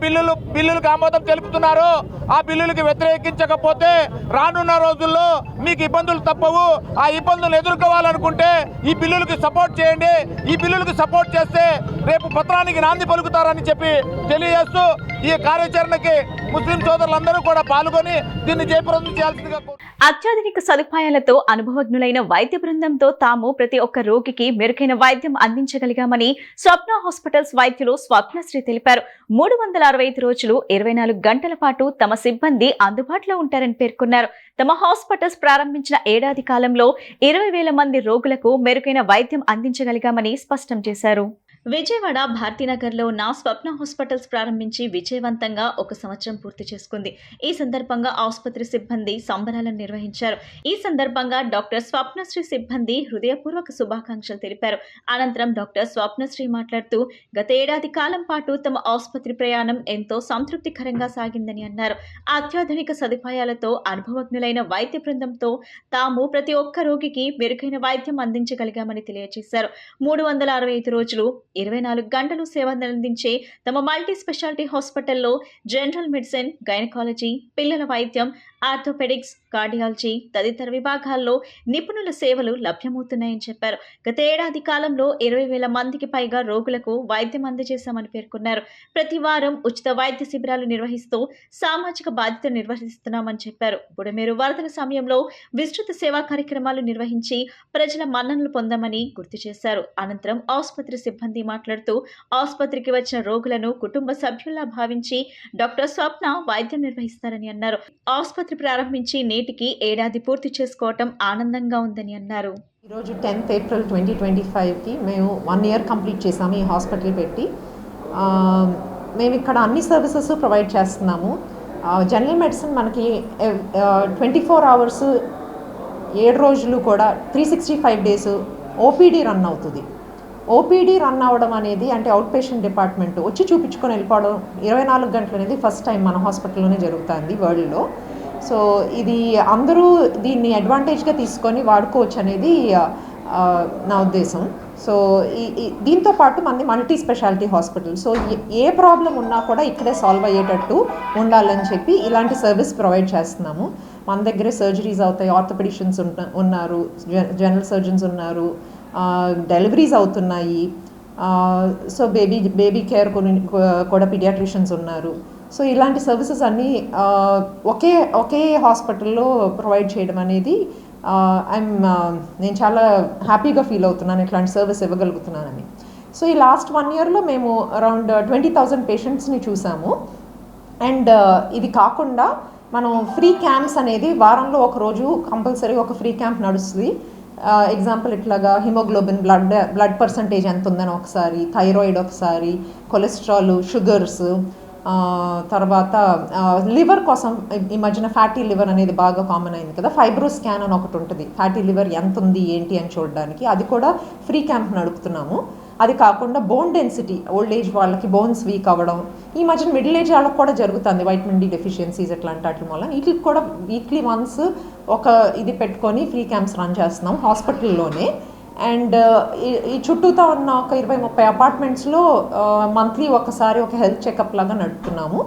బిల్లులకు ఆమోదం తెలుపుతున్నారో ఆ బిల్లులకు వ్యతిరేకించకపోతే రానున్న రోజుల్లో మీకు ఇబ్బందులు తప్పవు. ఆ ఇబ్బందులు ఎదుర్కోవాలనుకుంటే ఈ బిల్లులకు సపోర్ట్ చేయండి. ఈ బిల్లులకు సపోర్ట్ చేస్తే రేపు పత్రానికి నాంది పలుకుతారని చెప్పి తెలియజేస్తూ ఈ కార్యాచరణకి ముస్లిం సోదరులందరూ కూడా పాల్గొని దీన్ని జయప్రదం చేయాల్సిందిగా. అత్యాధునిక సదుపాయాలతో అనుభవజ్ఞులైన వైద్య బృందంతో తాము ప్రతి ఒక్క రోగికి మెరుగైన వైద్యం అందించగలిగామని స్వప్న హాస్పిటల్స్ వైద్యులు స్వప్నశ్రీ తెలిపారు. 365 రోజులు 24 గంటల పాటు తమ సిబ్బంది అందుబాటులో ఉంటారని పేర్కొన్నారు. తమ హాస్పిటల్స్ ప్రారంభించిన ఏడాది కాలంలో 20,000 మంది రోగులకు మెరుగైన వైద్యం అందించగలిగామని స్పష్టం చేశారు. విజయవాడ భారతీనగర్లో ఉన్న స్వప్న హాస్పిటల్స్ ప్రారంభించి విజయవంతంగా 1 సంవత్సరం పూర్తి చేసుకుంది. ఈ సందర్భంగా ఆసుపత్రి సిబ్బంది సంబరాలను నిర్వహించారు. ఈ సందర్భంగా డాక్టర్ స్వప్నశ్రీ సిబ్బంది హృదయపూర్వక శుభాకాంక్షలు తెలిపారు. అనంతరం డాక్టర్ స్వప్నశ్రీ మాట్లాడుతూ గత ఏడాది కాలం పాటు తమ ఆసుపత్రి ప్రయాణం ఎంతో సంతృప్తికరంగా సాగిందని అన్నారు. అత్యాధునిక సదుపాయాలతో అనుభవజ్ఞులైన వైద్య బృందంతో తాము ప్రతి ఒక్క రోగికి మెరుగైన వైద్యం అందించగలిగామని తెలియజేశారు. 365 రోజులు 24 గంటలు సేవలందించే తమ మల్టీ స్పెషాలిటీ హాస్పిటల్లో జనరల్ మెడిసిన్, గైనకాలజీ, పిల్లల వైద్యం, ఆర్థోపెడిక్స్, కార్డియాలజీ తదితర విభాగాల్లో నిపుణుల సేవలు లభ్యమవుతున్నాయని చెప్పారు. గత ఏడాది కాలంలో 20,000 మందికి పైగా రోగులకు వైద్యం అందజేశామని పేర్కొన్నారు. ప్రతి వారం ఉచిత వైద్య శిబిరాలు నిర్వహిస్తూ సామాజిక బాధ్యత నిర్వహిస్తున్నామని చెప్పారు. బుడమేరు వరదల సమయంలో విస్తృత సేవా కార్యక్రమాలు నిర్వహించి ప్రజల మన్ననలు పొందామని గుర్తు చేశారు. అనంతరం ఆసుపత్రి సిబ్బంది మాట్లాడుతూ ఆసుపత్రికి వచ్చిన రోగులను కుటుంబ సభ్యుల్లా భావించి డాక్టర్ స్వప్న వైద్యం నిర్వహిస్తారని అన్నారు. ఆసుపత్రి ప్రారంభించి నేటికి ఏడాది పూర్తి చేసుకోవటం ఆనందంగా ఉందని అన్నారు. ఈరోజు 10th April 2025కి మేము 1 year కంప్లీట్ చేసాము ఈ హాస్పిటల్ పెట్టి. మేము ఇక్కడ అన్ని సర్వీసెస్ ప్రొవైడ్ చేస్తున్నాము. జనరల్ మెడిసిన్ మనకి 24 hours 7 రోజులు కూడా 365 days ఓపీడీ రన్ అవుతుంది. ఓపీడీ రన్ అవ్వడం అనేది అంటే అవుట్ పేషెంట్ డిపార్ట్మెంట్ వచ్చి చూపించుకొని వెళ్ళిపోవడం 24 గంటలు అనేది ఫస్ట్ టైం మన హాస్పిటల్లోనే జరుగుతుంది వరల్డ్లో. సో ఇది అందరూ దీన్ని అడ్వాంటేజ్గా తీసుకొని వాడుకోవచ్చు అనేది నా ఉద్దేశం. సో దీంతో పాటు మనది మల్టీ స్పెషాలిటీ హాస్పిటల్. సో ఏ ప్రాబ్లం ఉన్నా కూడా ఇక్కడే సాల్వ్ అయ్యేటట్టు ఉండాలని చెప్పి ఇలాంటి సర్వీస్ ప్రొవైడ్ చేస్తున్నాము. మన దగ్గరే సర్జరీస్ అవుతాయి, ఆర్థోపెడిషియన్స్ ఉన్నారు, జనరల్ సర్జన్స్ ఉన్నారు, డెలివరీస్ అవుతున్నాయి. సో బేబీ కేర్ కూడా పీడియాట్రిషియన్స్ ఉన్నారు. సో ఇలాంటి సర్వీసెస్ అన్నీ ఒకే హాస్పిటల్లో ప్రొవైడ్ చేయడం అనేది నేను చాలా హ్యాపీగా ఫీల్ అవుతున్నాను ఇట్లాంటి సర్వీస్ ఇవ్వగలుగుతున్నానని. సో ఈ లాస్ట్ 1 yearలో మేము అరౌండ్ 20,000 పేషెంట్స్ని చూసాము. అండ్ ఇది కాకుండా మనం ఫ్రీ క్యాంప్స్ అనేది వారంలో ఒక రోజు కంపల్సరీ ఒక ఫ్రీ క్యాంప్ నడుస్తుంది. ఎగ్జాంపుల్ ఇట్లాగా హిమోగ్లోబిన్ బ్లడ్ పర్సంటేజ్ ఎంత ఉందని ఒకసారి, థైరాయిడ్ ఒకసారి, కొలెస్ట్రాల్, షుగర్స్, తర్వాత లివర్ కోసం ఈ మధ్యన ఫ్యాటీ లివర్ అనేది బాగా కామన్ అయింది కదా, ఫైబ్రో స్కాన్ అని ఒకటి ఉంటుంది, ఫ్యాటీ లివర్ ఎంత ఉంది ఏంటి అని చూడడానికి. అది కూడా ఫ్రీ క్యాంప్ నడుపుతున్నాము. అది కాకుండా బోన్ డెన్సిటీ, ఓల్డ్ ఏజ్ వాళ్ళకి బోన్స్ వీక్ అవ్వడం, ఈ మధ్యన మిడిల్ ఏజ్ వాళ్ళకి కూడా జరుగుతుంది, వైటమిన్ డి డెఫిషియన్సీస్ ఎట్లాంటి వాటి వల్ల వీటికి కూడా వీక్లీ వన్స్ ఒక ఇది పెట్టుకొని ఫ్రీ క్యాంప్స్ రన్ చేస్తున్నాం హాస్పిటల్లోనే. అండ్ ఈ చుట్టూతో ఉన్న ఒక 20-30 అపార్ట్మెంట్స్లో మంత్లీ ఒకసారి ఒక హెల్త్ చెకప్ లాగా నడుపుతున్నాము.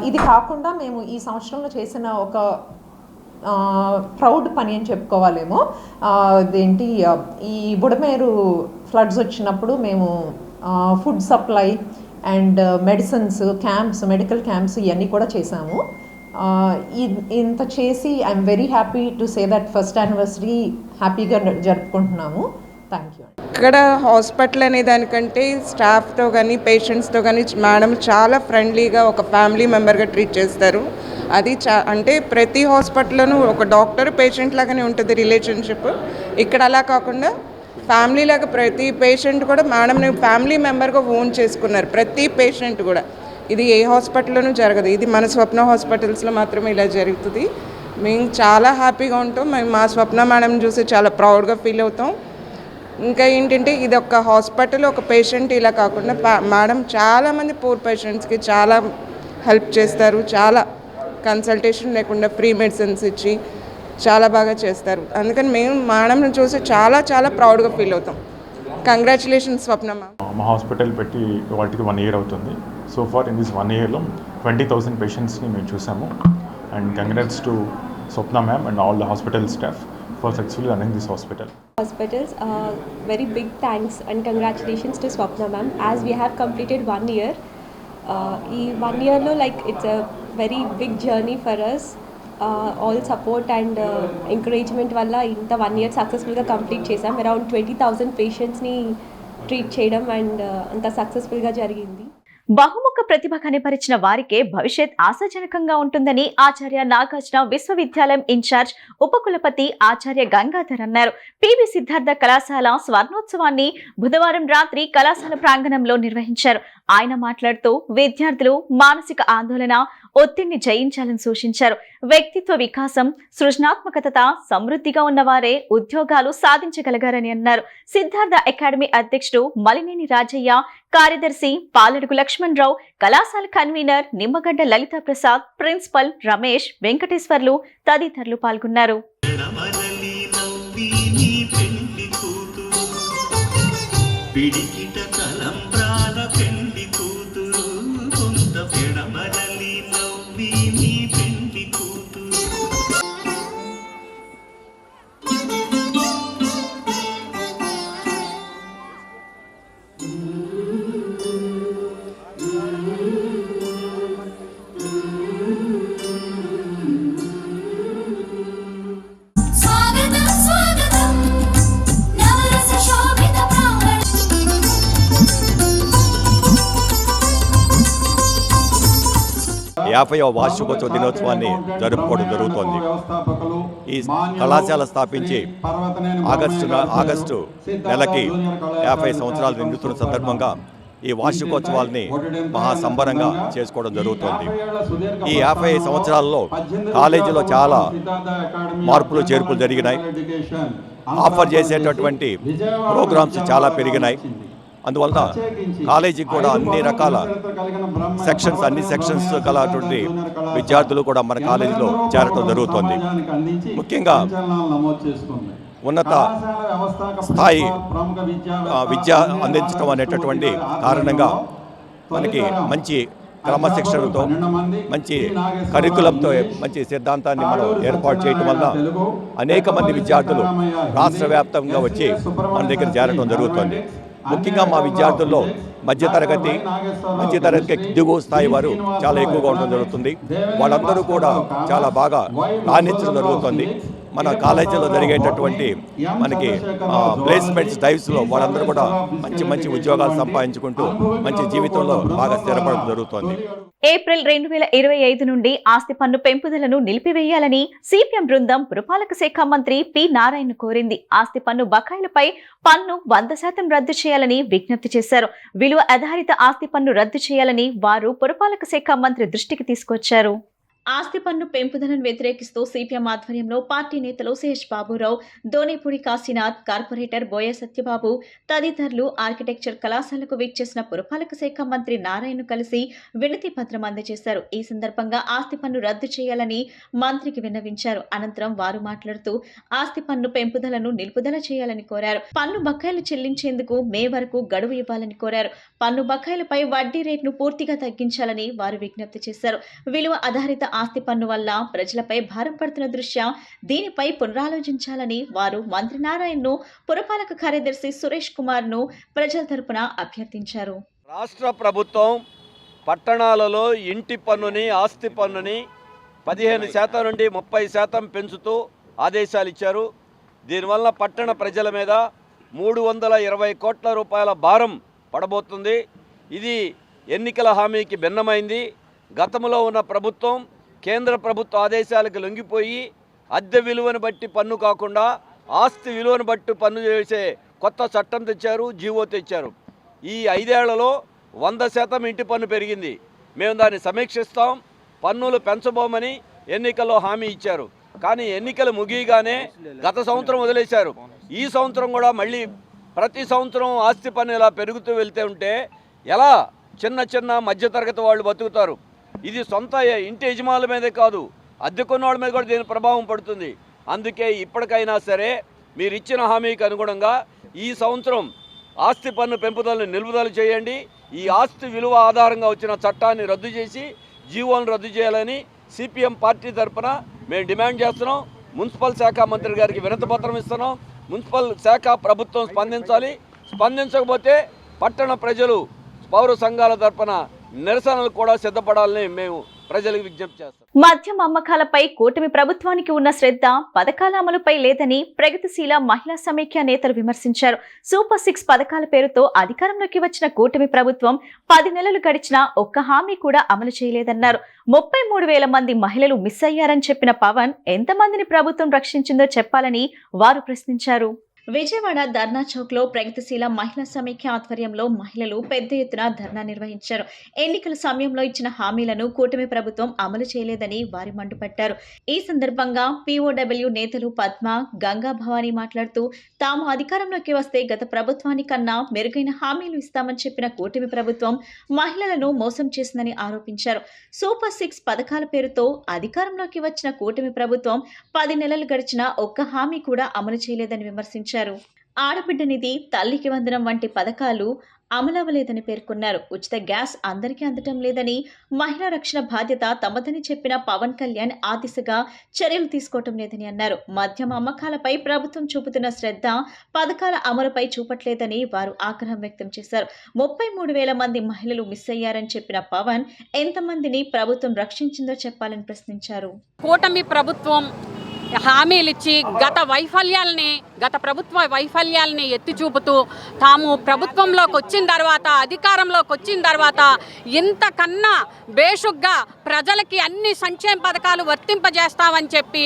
ఇది కాకుండా మేము ఈ సంవత్సరంలో చేసిన ఒక ప్రౌడ్ పని అని చెప్పుకోవాలేమో, అదేంటి ఈ బుడమేరు ఫ్లడ్స్ వచ్చినప్పుడు మేము food supply and medicines camps, medical camps ఇవన్నీ కూడా చేశాము. ఇంత చేసి I'm very happy to say that first anniversary హ్యాపీగా జరుపుకుంటున్నాము. Thank you. ఇక్కడ హాస్పిటల్ అనే దానికంటే స్టాఫ్తో కానీ పేషెంట్స్తో కానీ మేడం చాలా ఫ్రెండ్లీగా ఒక ఫ్యామిలీ మెంబర్గా ట్రీట్ చేస్తారు. అది అంటే ప్రతి హాస్పిటల్లోనూ ఒక డాక్టర్ పేషెంట్ లాగానే ఉంటుంది రిలేషన్షిప్. ఇక్కడ అలా కాకుండా ఫ్యామిలీ లాగా ప్రతి పేషెంట్ కూడా మేడంని ఫ్యామిలీ మెంబర్గా ఓన్ చేసుకున్నారు. ప్రతి పేషెంట్ కూడా ఇది ఏ హాస్పిటల్లోనూ జరగదు. ఇది మన స్వప్న హాస్పిటల్స్లో మాత్రమే ఇలా జరుగుతుంది. మేము చాలా హ్యాపీగా ఉంటాం. మేము మా స్వప్న మేడం చూసి చాలా ప్రౌడ్గా ఫీల్ అవుతాం. ఇంకా ఏంటంటే ఇది ఒక హాస్పిటల్, ఒక పేషెంట్ ఇలా కాకుండా మేడం చాలామంది పూర్ పేషెంట్స్కి చాలా హెల్ప్ చేస్తారు. చాలా కన్సల్టేషన్ లేకుండా ఫ్రీ మెడిసిన్స్ ఇచ్చి చాలా బాగా చేస్తారు. అందుకని మేము మేడంని చూసి చాలా చాలా ప్రౌడ్గా ఫీల్ అవుతాం. కంగ్రాచులేషన్స్ స్వప్న మ్యామ్. మా హాస్పిటల్ పెట్టి వాటికి 1 year అవుతుంది. సో ఫార్ ఇన్ దిస్ 1 yearలో 20,000 పేషెంట్స్ని మేము చూసాము. And congrats to Swapna ma'am and all the hospital staff for successfully running this hospital. Hospitals, very big thanks and congratulations to Swapna ma'am as we have completed 1 year. ఈ 1 yearలో like it's a very big journey for us. All support and encouragement వల్ల ఇంత 1 year సక్సెస్ఫుల్గా complete చేసాం. Around 20,000 పేషెంట్స్ని treat చేయడం and అంత సక్సెస్ఫుల్గా జరిగింది. బహుముఖ ప్రతిభ కనపరిచిన వారికే భవిష్యత్ ఆశాజనకంగా ఉంటుందని ఆచార్య నాగార్జున విశ్వవిద్యాలయం ఇన్ఛార్జ్ ఉపకులపతి ఆచార్య గంగాధర్ అన్నారు. పివి సిద్ధార్థ కళాశాల స్వర్ణోత్సవాన్ని బుధవారం రాత్రి కళాశాల ప్రాంగణంలో నిర్వహించారు. ఆయన మాట్లాడుతూ విద్యార్థులు మానసిక ఆందోళన, ఒత్తిడిని జయించాలని సూచించారు. వ్యక్తిత్వ వికాసం, సృజనాత్మకత సమృద్ధిగా ఉన్నవారే ఉద్యోగాలు సాధించగలగారని అన్నారు. సిద్ధార్థ అకాడమీ అధ్యక్షుడు మలినేని రాజయ్య, కార్యదర్శి పాలడుగు లక్ష్మణ్ రావు, కళాశాల కన్వీనర్ నిమ్మగడ్డ లలితా ప్రసాద్, ప్రిన్సిపల్ రమేష్, వెంకటేశ్వర్లు తదితరులు పాల్గొన్నారు. యాభైవ వార్షికోత్సవ దినోత్సవాన్ని జరుపుకోవడం జరుగుతోంది. ఈ కళాశాల స్థాపించి ఆగస్టు నెలకి 50 సంవత్సరాలు నిండుతున్న సందర్భంగా ఈ వార్షికోత్సవాల్ని మహాసంబరంగా చేసుకోవడం జరుగుతోంది. ఈ 50 సంవత్సరాల్లో కాలేజీలో చాలా మార్పులు చేర్పులు జరిగినాయి. ఆఫర్ చేసేటటువంటి ప్రోగ్రామ్స్ చాలా పెరిగినాయి. అందువల్ల కాలేజీకి కూడా అన్ని రకాల అన్ని సెక్షన్స్ కలటువంటి విద్యార్థులు కూడా మన కాలేజీలో చేరటం జరుగుతోంది. ముఖ్యంగా ఉన్నత స్థాయి విద్య అందించడం అనేటటువంటి కారణంగా మనకి మంచి క్రమశిక్షణతో, మంచి కరికులంతో, మంచి సిద్ధాంతాన్ని మనం ఏర్పాటు చేయటం వల్ల అనేక మంది విద్యార్థులు రాష్ట్ర వ్యాప్తంగా వచ్చి మన దగ్గర చేరడం జరుగుతుంది. ముఖ్యంగా మా విద్యార్థుల్లో మధ్యతరగతి దిగువ స్థాయి వారు చాలా ఎక్కువగా ఉండడం జరుగుతుంది. వాళ్ళందరూ కూడా చాలా బాగా రాణించడం జరుగుతుంది. మన కాలేజీలో జరిగేటటువంటి మనకి ప్లేస్మెంట్స్ డ్రైవ్స్లో వాళ్ళందరూ కూడా మంచి ఉద్యోగాలు సంపాదించుకుంటూ మంచి జీవితంలో బాగా స్థిరపడడం జరుగుతోంది. ఏప్రిల్ 2025 నుండి ఆస్తి పన్ను పెంపుదలను నిలిపివేయాలని సిపిఎం బృందం పురపాలక శాఖ మంత్రి పి నారాయణ కోరింది. ఆస్తి పన్ను బకాయిలపై పన్ను 100% రద్దు చేయాలని విజ్ఞప్తి చేశారు. విలువ ఆధారిత ఆస్తి పన్ను రద్దు చేయాలని వారు పురపాలక శాఖ మంత్రి దృష్టికి తీసుకొచ్చారు. ఆస్తి పన్ను పెంపుదలను వ్యతిరేకిస్తూ సిపిఎం ఆధ్వర్యంలో పార్టీ నేతలు శేష్ బాబురావు, దోనేపూడి కాశీనాథ్, కార్పొరేటర్ బోయ సత్యబాబు తదితరులు ఆర్కిటెక్చర్ కళాశాలకు విచ్చేసిన పురపాలక శాఖ మంత్రి నారాయణను కలిసి వినతి పత్రం అందజేశారు. ఈ సందర్భంగా ఆస్తి పన్ను రద్దు చేయాలని మంత్రికి విన్నవించారు. అనంతరం వారు మాట్లాడుతూ ఆస్తి పన్ను పెంపుదలను నిలుపుదల చేయాలని కోరారు. పన్ను బకాయిలు చెల్లించేందుకు మే వరకు గడువు ఇవ్వాలని కోరారు. పన్ను బకాయిలపై వడ్డీ రేటును పూర్తిగా తగ్గించాలని వారు విజ్ఞప్తి చేశారు. విలువ ఆధారిత ఆస్తి పన్ను వల్ల ప్రజలపై భారం పడుతున్న దృష్ట్యా దీనిపై పునరాలోచించాలని వారు మంత్రి నారాయణను, పురపాలక కార్యదర్శి సురేష్ కుమార్ను ప్రజల తరపున అభ్యర్థించారు. రాష్ట్ర ప్రభుత్వం పట్టణాలలో ఇంటి పన్నుని, ఆస్తి పన్నుని 15% నుండి 30% పెంచుతూ ఆదేశాలు ఇచ్చారు. దీనివల్ల పట్టణ ప్రజల మీద 320 కోట్ల రూపాయల భారం పడబోతుంది. ఇది ఎన్నికల హామీకి భిన్నమైంది. గతంలో ఉన్న ప్రభుత్వం కేంద్ర ప్రభుత్వ ఆదేశాలకు లొంగిపోయి అద్దె విలువను బట్టి పన్ను కాకుండా ఆస్తి విలువను బట్టి పన్ను చేసే కొత్త చట్టం తెచ్చారు, జీవో తెచ్చారు. ఈ 5 ఏళ్లలో 100% ఇంటి పన్ను పెరిగింది. మేము దాన్ని సమీక్షిస్తాం, పన్నులు పెంచబోమని ఎన్నికల్లో హామీ ఇచ్చారు. కానీ ఎన్నికలు ముగియగానే గత సంవత్సరం వదిలేశారు. ఈ సంవత్సరం కూడా మళ్ళీ ప్రతి సంవత్సరం ఆస్తి పన్ను ఇలా పెరుగుతూ వెళ్తూ ఉంటే ఎలా చిన్న మధ్యతరగతి వాళ్ళు బతుకుతారు? ఇది సొంత ఇంటి యజమానుల మీదే కాదు, అద్దెకున్న వాళ్ళ మీద కూడా దీని ప్రభావం పడుతుంది. అందుకే ఇప్పటికైనా సరే మీరు ఇచ్చిన హామీకి అనుగుణంగా ఈ సంవత్సరం ఆస్తి పన్ను పెంపుదలను నిలుపుదల చేయండి. ఈ ఆస్తి విలువ ఆధారంగా వచ్చిన చట్టాన్ని రద్దు చేసి జీవోలను రద్దు చేయాలని సిపిఎం పార్టీ తరఫున మేము డిమాండ్ చేస్తున్నాం. మున్సిపల్ శాఖ మంత్రి గారికి వినతిపత్రం ఇస్తున్నాం. మున్సిపల్ శాఖ ప్రభుత్వం స్పందించాలి. స్పందించకపోతే పట్టణ ప్రజలు పౌర సంఘాల తరఫున నిరసనలు కూడా సిద్ధపడాలని మేము ప్రజలకు విజ్ఞప్తి చేస్తాం. మద్యం అమ్మకాలపై కూటమి ప్రభుత్వానికి ఉన్న శ్రద్ధ పథకాల అమలుపై లేదని ప్రగతిశీల మహిళా సమైక్య నేతలు విమర్శించారు. సూపర్ 6 పథకాల పేరుతో అధికారంలోకి వచ్చిన కూటమి ప్రభుత్వం 10 నెలలు గడిచినా ఒక్క హామీ కూడా అమలు చేయలేదన్నారు. 33,000 మంది మహిళలు మిస్ అయ్యారని చెప్పిన పవన్ ఎంతమందిని ప్రభుత్వం రక్షించిందో చెప్పాలని వారు ప్రశ్నించారు. విజయవాడ ధర్నా చౌక్ లో ప్రగతిశీల మహిళా సమైక్య ఆధ్వర్యంలో మహిళలు పెద్ద ఎత్తున ధర్నా నిర్వహించారు. ఎన్నికల సమయంలో ఇచ్చిన హామీలను కూటమి ప్రభుత్వం అమలు చేయలేదని వారు మండిపడ్డారు. ఈ సందర్భంగా POW నేతలు పద్మ, గంగా భవానీ మాట్లాడుతూ తాము అధికారంలోకి వస్తే గత ప్రభుత్వానికన్నా మెరుగైన హామీలు ఇస్తామని చెప్పిన కూటమి ప్రభుత్వం మహిళలను మోసం చేసిందని ఆరోపించారు. సూపర్ 6 పథకాల పేరుతో అధికారంలోకి వచ్చిన కూటమి ప్రభుత్వం 10 నెలలు గడిచినా ఒక్క హామీ కూడా అమలు చేయలేదని విమర్శించారు. ఆడబిడ్డ నిధి, తల్లికి వందనం వంటి పథకాలు అమలవలేదని పేర్కొన్నారు. ఉచిత గ్యాస్ అందరికీ అందటం లేదని, మహిళా రక్షణ బాధ్యత తమదని చెప్పిన పవన్ కళ్యాణ్ ఆ దిశగా చర్యలు తీసుకోవటం లేదని అన్నారు. మద్యం అమ్మకాలపై ప్రభుత్వం చూపుతున్న శ్రద్ధ పథకాల అమలుపై చూపట్లేదని వారు ఆగ్రహం వ్యక్తం చేశారు. 33,000 మంది మహిళలు మిస్ అయ్యారని చెప్పిన పవన్ ఎంతమందిని ప్రభుత్వం రక్షించిందో చెప్పాలని ప్రశ్నించారు. కూటమి ప్రభుత్వం హామీలిచ్చి గత ప్రభుత్వ వైఫల్యాల్ని ఎత్తి చూపుతూ తాము ప్రభుత్వంలోకి వచ్చిన తర్వాత, అధికారంలోకి వచ్చిన తర్వాత ఇంతకన్నా బేషుగ్గా ప్రజలకి అన్ని సంక్షేమ పథకాలు వర్తింపజేస్తామని చెప్పి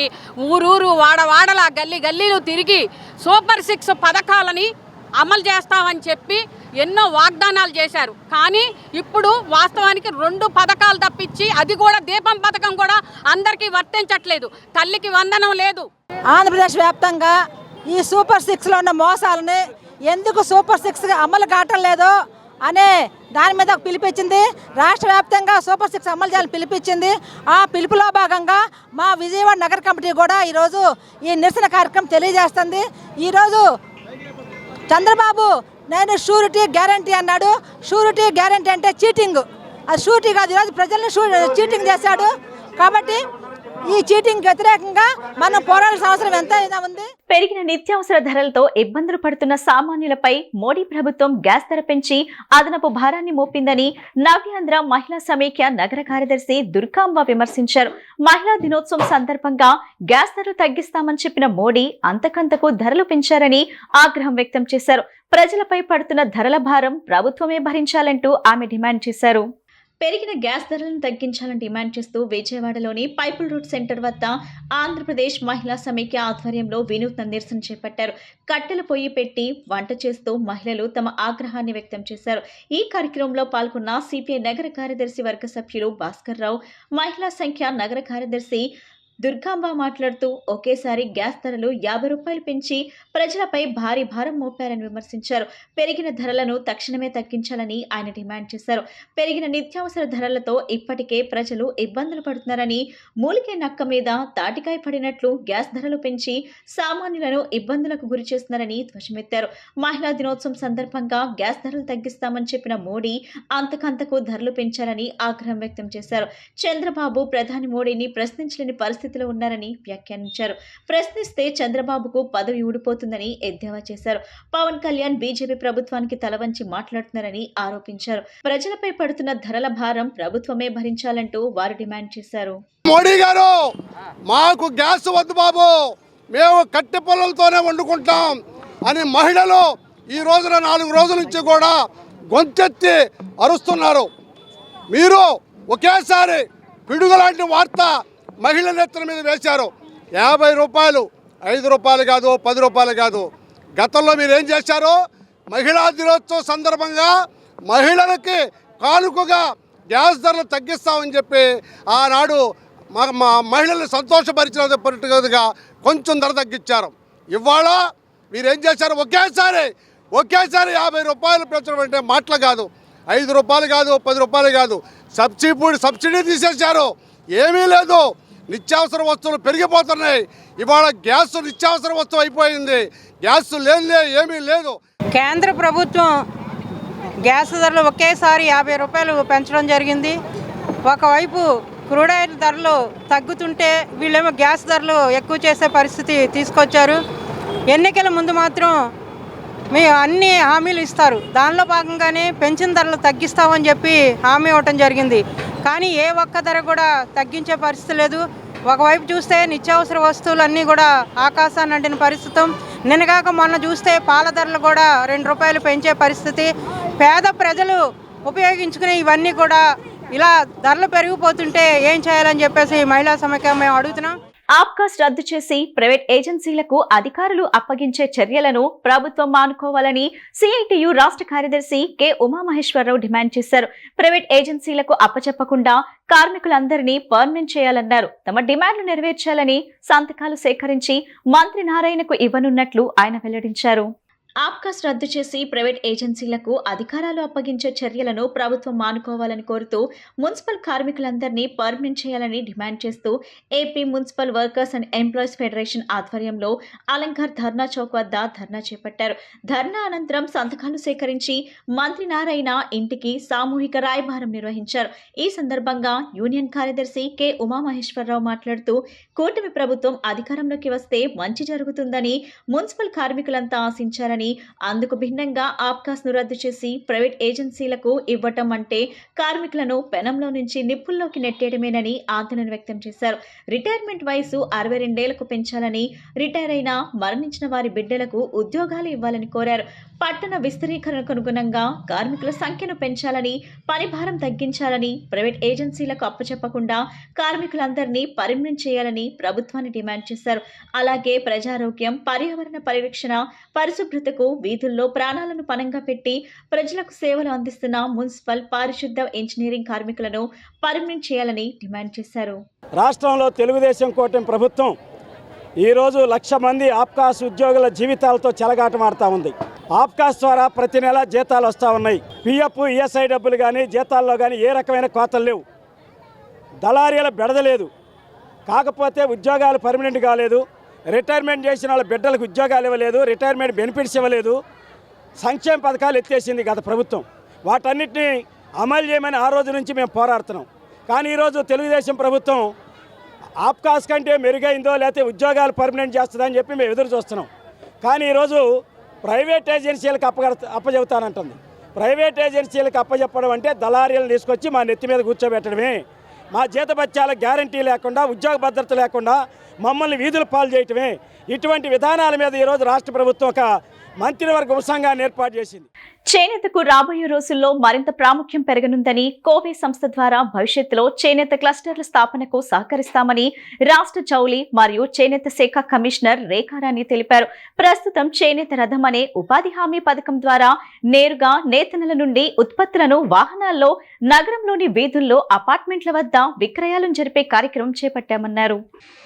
ఊరూరు వాడవాడలా గల్లీలు తిరిగి సూపర్ 6 పథకాలని అమలు చేస్తామని చెప్పి ఎన్నో వాగ్దానాలు చేశారు. కానీ ఇప్పుడు వాస్తవానికి 2 పథకాలు తప్పించి, అది కూడా దీపం పథకం కూడా అందరికీ వర్తించట్లేదు. తల్లికి వందనం లేదు. ఆంధ్రప్రదేశ్ వ్యాప్తంగా ఈ సూపర్ 6లో ఉన్న మోసాలని ఎందుకు సూపర్ 6గా అమలు కావటం లేదో అనే దాని మీద పిలిపించింది. రాష్ట్ర వ్యాప్తంగా సూపర్ 6 అమలు చేయాలని పిలిపించింది. ఆ పిలుపులో భాగంగా మా విజయవాడ నగర కమిటీ కూడా ఈరోజు ఈ నిరసన కార్యక్రమం తెలియజేస్తుంది. ఈరోజు చంద్రబాబు నేను షూరిటీ గ్యారంటీ అన్నాడు. షూరిటీ గ్యారంటీ అంటే చీటింగ్. అది షూరిటీ కాదు. ఈరోజు ప్రజల్ని చీటింగ్ చేశాడు. కాబట్టి ఈ చీటింగ్ వ్యతిరేకంగా మనం పోరాడాల్సిన అవసరం ఎంతైనా ఉంది. పెరిగిన నిత్యావసర ధరలతో ఇబ్బందులు పడుతున్న సామాన్యులపై మోడీ ప్రభుత్వం గ్యాస్ ధర పెంచి అదనపు భారాన్ని మోపిందని నవ్యాంధ్ర మహిళా సమైక్య నగర కార్యదర్శి దుర్గాంబ విమర్శించారు. మహిళా దినోత్సవం సందర్భంగా గ్యాస్ ధరలు తగ్గిస్తామని చెప్పిన మోడీ అంతకంతకు ధరలు పెంచారని ఆగ్రహం వ్యక్తం చేశారు. ప్రజలపై పడుతున్న ధరల భారం ప్రభుత్వమే భరించాలంటూ ఆమె డిమాండ్ చేశారు. పెరిగిన గ్యాస్ ధరలను తగ్గించాలని డిమాండ్ చేస్తూ విజయవాడలోని పైపుల్ రోడ్ సెంటర్ వద్ద ఆంధ్రప్రదేశ్ మహిళా సమైక్య ఆధ్వర్యంలో వినూత్న నిరసన చేపట్టారు. కట్టెల పొయ్యి పెట్టి వంట చేస్తూ మహిళలు తమ ఆగ్రహాన్ని వ్యక్తం చేశారు. ఈ కార్యక్రమంలో పాల్గొన్న సిపిఐ నగర కార్యదర్శి వర్గ సభ్యులు భాస్కర్ రావు, మహిళా సంఖ్య నగర కార్యదర్శి దుర్గాంబ మాట్లాడుతూ ఒకేసారి గ్యాస్ ధరలు 50 రూపాయలు పెంచి ప్రజలపై భారీ భారం మోపారని విమర్శించారు. పెరిగిన ధరలను తక్షణమే తగ్గించాలని ఆయన డిమాండ్ చేశారు. పెరిగిన నిత్యావసర ధరలతో ఇప్పటికే ప్రజలు ఇబ్బందులు పడుతున్నారని, మూలికే నక్క మీద తాటికాయ పడినట్లు గ్యాస్ ధరలు పెంచి సామాన్యులను ఇబ్బందులకు గురి చేస్తున్నారని ధ్వజమెత్తారు. మహిళా దినోత్సవం సందర్భంగా గ్యాస్ ధరలు తగ్గిస్తామని చెప్పిన మోడీ అంతకంతకు ధరలు పెంచారని ఆగ్రహం వ్యక్తం చేశారు. చంద్రబాబు ప్రధాని మోడీని ప్రశ్నించలేని పరిస్థితిలో ఉన్నారని వ్యాఖ్యానించారు. ప్రశ్నిస్తే చంద్రబాబుకు పదవి ఊడిపోతుందని ఎద్దేవా చేశారు. పవన్ కళ్యాణ్ బీజేపీ ప్రభుత్వానికి తలవంచి మాట్లాడుతున్నారని ఆరోపించారు. ప్రజలపై పడుతున్న ధరల భారం ప్రభుత్వమే భరించాలంటూ వారు డిమాండ్ చేశారు. మోడీ గారు, మాకు గ్యాస్ వద్దు బాబు, మేము కట్టె పొలాలతోనే వండుకుంటాం అని మహిళలు ఈ రోజున 4 రోజుల నుంచి కూడా గొంతెత్తి అరుస్తున్నారు. మీరు ఒకేసారి పిడుగులాంటి వార్త మహిళల నెత్తల మీద వేశారు. 50 రూపాయలు, 5 రూపాయలు కాదు, 10 రూపాయలు కాదు. గతంలో మీరు ఏం చేశారు? మహిళా దినోత్సవం సందర్భంగా మహిళలకి కానుకగా గ్యాస్ ధరలు తగ్గిస్తామని చెప్పి ఆనాడు మహిళల్ని సంతోషపరిచినట్టుగా కొంచెం ధర తగ్గించారు. ఇవాళ మీరేం చేశారు? ఒకేసారి 50 రూపాయలు పెంచడం అంటే మాటలు కాదు. 5 రూపాయలు కాదు, 10 రూపాయలు కాదు. సబ్సిడీ తీసేశారు. ఏమీ లేదు. నిత్యావసర వస్తువులు పెరిగిపోతున్నాయి. ఇవాళ గ్యాస్ నిత్యావసర వస్తువు అయిపోయింది. గ్యాస్ లేనిదే ఏమీ లేదు. కేంద్ర ప్రభుత్వం గ్యాస్ ధరలు ఒకేసారి 50 రూపాయలు పెంచడం జరిగింది. ఒకవైపు క్రూడ్ ఆయిల్ ధరలు తగ్గుతుంటే వీళ్ళేమో గ్యాస్ ధరలు ఎక్కువ చేసే పరిస్థితి తీసుకొచ్చారు. ఎన్నికల ముందు మాత్రం మేము అన్ని హామీలు ఇస్తారు, దానిలో భాగంగానే పెన్షన్ ధరలు తగ్గిస్తామని చెప్పి హామీ ఇవ్వటం జరిగింది. కానీ ఏ ఒక్క ధర కూడా తగ్గించే పరిస్థితి లేదు. ఒకవైపు చూస్తే నిత్యావసర వస్తువులు అన్నీ కూడా ఆకాశాన్ని అంటిన పరిస్థితి. నిన్నగాక మొన్న చూస్తే పాల ధరలు కూడా 2 రూపాయలు పెంచే పరిస్థితి. పేద ప్రజలు ఉపయోగించుకునే ఇవన్నీ కూడా ఇలా ధరలు పెరిగిపోతుంటే ఏం చేయాలని చెప్పేసి మహిళా సమైక్య మేము అడుగుతున్నాం. ఆబ్కాస్ రద్దు చేసి ప్రైవేట్ ఏజెన్సీలకు అధికారులు అప్పగించే చర్యలను ప్రభుత్వం మానుకోవాలని సిఐటియు రాష్ట్ర కార్యదర్శి కె ఉమామహేశ్వరరావు డిమాండ్ చేశారు. ప్రైవేట్ ఏజెన్సీలకు అప్పచెప్పకుండా కార్మికులందరినీ పర్మనెంట్ చేయాలన్నారు. తమ డిమాండ్లు నెరవేర్చాలని సంతకాలు సేకరించి మంత్రి నారాయణకు ఇవ్వనున్నట్లు ఆయన వెల్లడించారు. ఆబ్కాస్ రద్దు చేసి ప్రైవేట్ ఏజెన్సీలకు అధికారాలు అప్పగించే చర్యలను ప్రభుత్వం మానుకోవాలని కోరుతూ మున్సిపల్ కార్మికులందరినీ పర్మనెంట్ చేయాలని డిమాండ్ చేస్తూ AP municipal workers and employees federation ఆధ్వర్యంలో అలంకార్ ధర్నా చౌక్ వద్ద ధర్నా చేపట్టారు. ధర్నా అనంతరం సంతకాలు సేకరించి మంత్రి నారాయణ ఇంటికి సామూహిక రాయబారం నిర్వహించారు. ఈ సందర్భంగా యూనియన్ కార్యదర్శి కె ఉమామహేశ్వరరావు మాట్లాడుతూ కూటమి ప్రభుత్వం అధికారంలోకి వస్తే మంచి జరుగుతుందని మున్సిపల్ కార్మికులంతా ఆశించారని, అందుకు భిన్నంగా ఆబ్కాస్ ను రద్దు చేసి ప్రైవేట్ ఏజెన్సీలకు ఇవ్వటం అంటే కార్మికులను పెనంలో నుంచి నిప్పుల్లోకి నెట్టేయడమేనని ఆందోళన వ్యక్తం చేశారు. రిటైర్మెంట్ వయసు 62 ఏళ్లకు పెంచాలని, రిటైర్ అయిన మరణించిన వారి బిడ్డలకు ఉద్యోగాలు ఇవ్వాలని కోరారు. పట్టణ విస్తరీకరణకు అనుగుణంగా కార్మికుల సంఖ్యను పెంచాలని, పని భారం తగ్గించాలని, ప్రైవేట్ ఏజెన్సీలకు అప్పచెప్పకుండా కార్మికులందరినీ పర్మనెంట్ చేయాలని ప్రభుత్వాన్ని డిమాండ్ చేశారు. అలాగే ప్రజారోగ్యం, పర్యావరణ పరిరక్షణ, పరిశుభ్రతకు వీధుల్లో ప్రాణాలను పణంగా పెట్టి ప్రజలకు సేవలు అందిస్తున్న మున్సిపల్, పారిశుద్ధ, ఇంజనీరింగ్ కార్మికులను పర్మనెంట్ చేయాలని డిమాండ్ చేశారు. రాష్ట్రంలో తెలుగుదేశం కూటమి ప్రభుత్వం ఈరోజు 1,00,000 మంది ఆబ్కాస్ ఉద్యోగుల జీవితాలతో చెలగాటమాడుతూ ఉంది. ఆబ్కాస్ ద్వారా ప్రతి నెల జీతాలు వస్తూ ఉన్నాయి. పిఎఫ్, ఈఎస్ఐ డబ్బులు కానీ జీతాల్లో కానీ ఏ రకమైన కోతలు లేవు. దళారీల బెడదలేదు. కాకపోతే ఉద్యోగాలు పర్మనెంట్ కాలేదు. రిటైర్మెంట్ చేసిన వాళ్ళ బిడ్డలకు ఉద్యోగాలు ఇవ్వలేదు. రిటైర్మెంట్ బెనిఫిట్స్ ఇవ్వలేదు. సంక్షేమ పథకాలు ఎత్తేసింది గత ప్రభుత్వం. వాటన్నిటిని అమలు చేయమని ఆ రోజు నుంచి మేము పోరాడుతున్నాం. కానీ ఈరోజు తెలుగుదేశం ప్రభుత్వం ఆబ్కాస్ కంటే మెరుగైందో లేకపోతే ఉద్యోగాలు పర్మనెంట్ చేస్తుందని చెప్పి మేము ఎదురు చూస్తున్నాం. కానీ ఈరోజు ప్రైవేట్ ఏజెన్సీలకు అప్పచెబుతానంటుంది. ప్రైవేట్ ఏజెన్సీలకు అప్పచెప్పడం అంటే దళారీలను తీసుకొచ్చి మా నెత్తి మీద కూర్చోబెట్టడమే. మా జీతభత్యాల గ్యారంటీ లేకుండా, ఉద్యోగ భద్రత లేకుండా మమ్మల్ని వీధుల పాలు చేయటమే. ఇటువంటి విధానాల మీద ఈరోజు రాష్ట్ర ప్రభుత్వం ఒక మంత్రివర్గ ఉపసంఘాన్ని ఏర్పాటు చేసింది. చేనేతకు రాబోయే రోజుల్లో మరింత ప్రాముఖ్యం పెరగనుందని, కోవే సంస్థ ద్వారా భవిష్యత్తులో చేనేత క్లస్టర్ల స్థాపనకు సహకరిస్తామని రాష్ట్ర జౌళి మరియు చేనేత శాఖ కమిషనర్ రేఖారాణి తెలిపారు. ప్రస్తుతం చేనేత రథం అనే ఉపాధి హామీ పథకం ద్వారా నేరుగా నేతన్నల నుండి ఉత్పత్తులను వాహనాల్లో, నగరంలోని వీధుల్లో, అపార్ట్మెంట్ల వద్ద విక్రయాలను జరిపే కార్యక్రమం చేపట్టామన్నారు.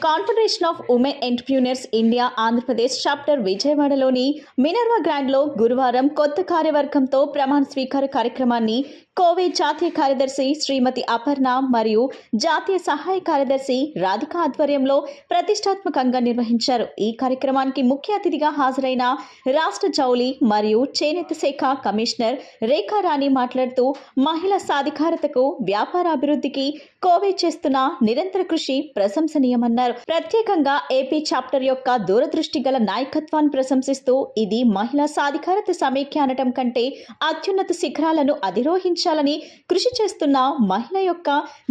Confederation of Women Entrepreneurs India Andhra Pradesh chapter విజయవాడలోని మినర్వా గ్రాండ్ లో గురువారం కొత్త కార్యవర్గంతో ప్రమాణ స్వీకార కార్యక్రమాన్ని కోవే జాతీయ కార్యదర్శి శ్రీమతి అపర్ణ మరియు జాతీయ సహాయ కార్యదర్శి రాధిక ఆధ్వర్యంలో ప్రతిష్టాత్మకంగా నిర్వహించారు. ఈ కార్యక్రమానికి ముఖ్య అతిథిగా హాజరైన రాష్ట్ర జౌళి మరియు చేనేత శాఖ కమిషనర్ రేఖారాణి మాట్లాడుతూ మహిళా సాధికారతకు, వ్యాపార అభివృద్ధికి కోవే చేస్తున్న నిరంతర కృషి ప్రశంసనీయమన్నారు. ప్రత్యేకంగా ఏపీ చాప్టర్ యొక్క దూరదృష్టి గల నాయకత్వాన్ని ప్రశంసిస్తూ ఇది మహిళా సాధికారత సమైక్య అనటం కంటే అత్యున్నత శిఖరాలను అధిరోహించాలని కృషి చేస్తున్న మహిళ యొక్క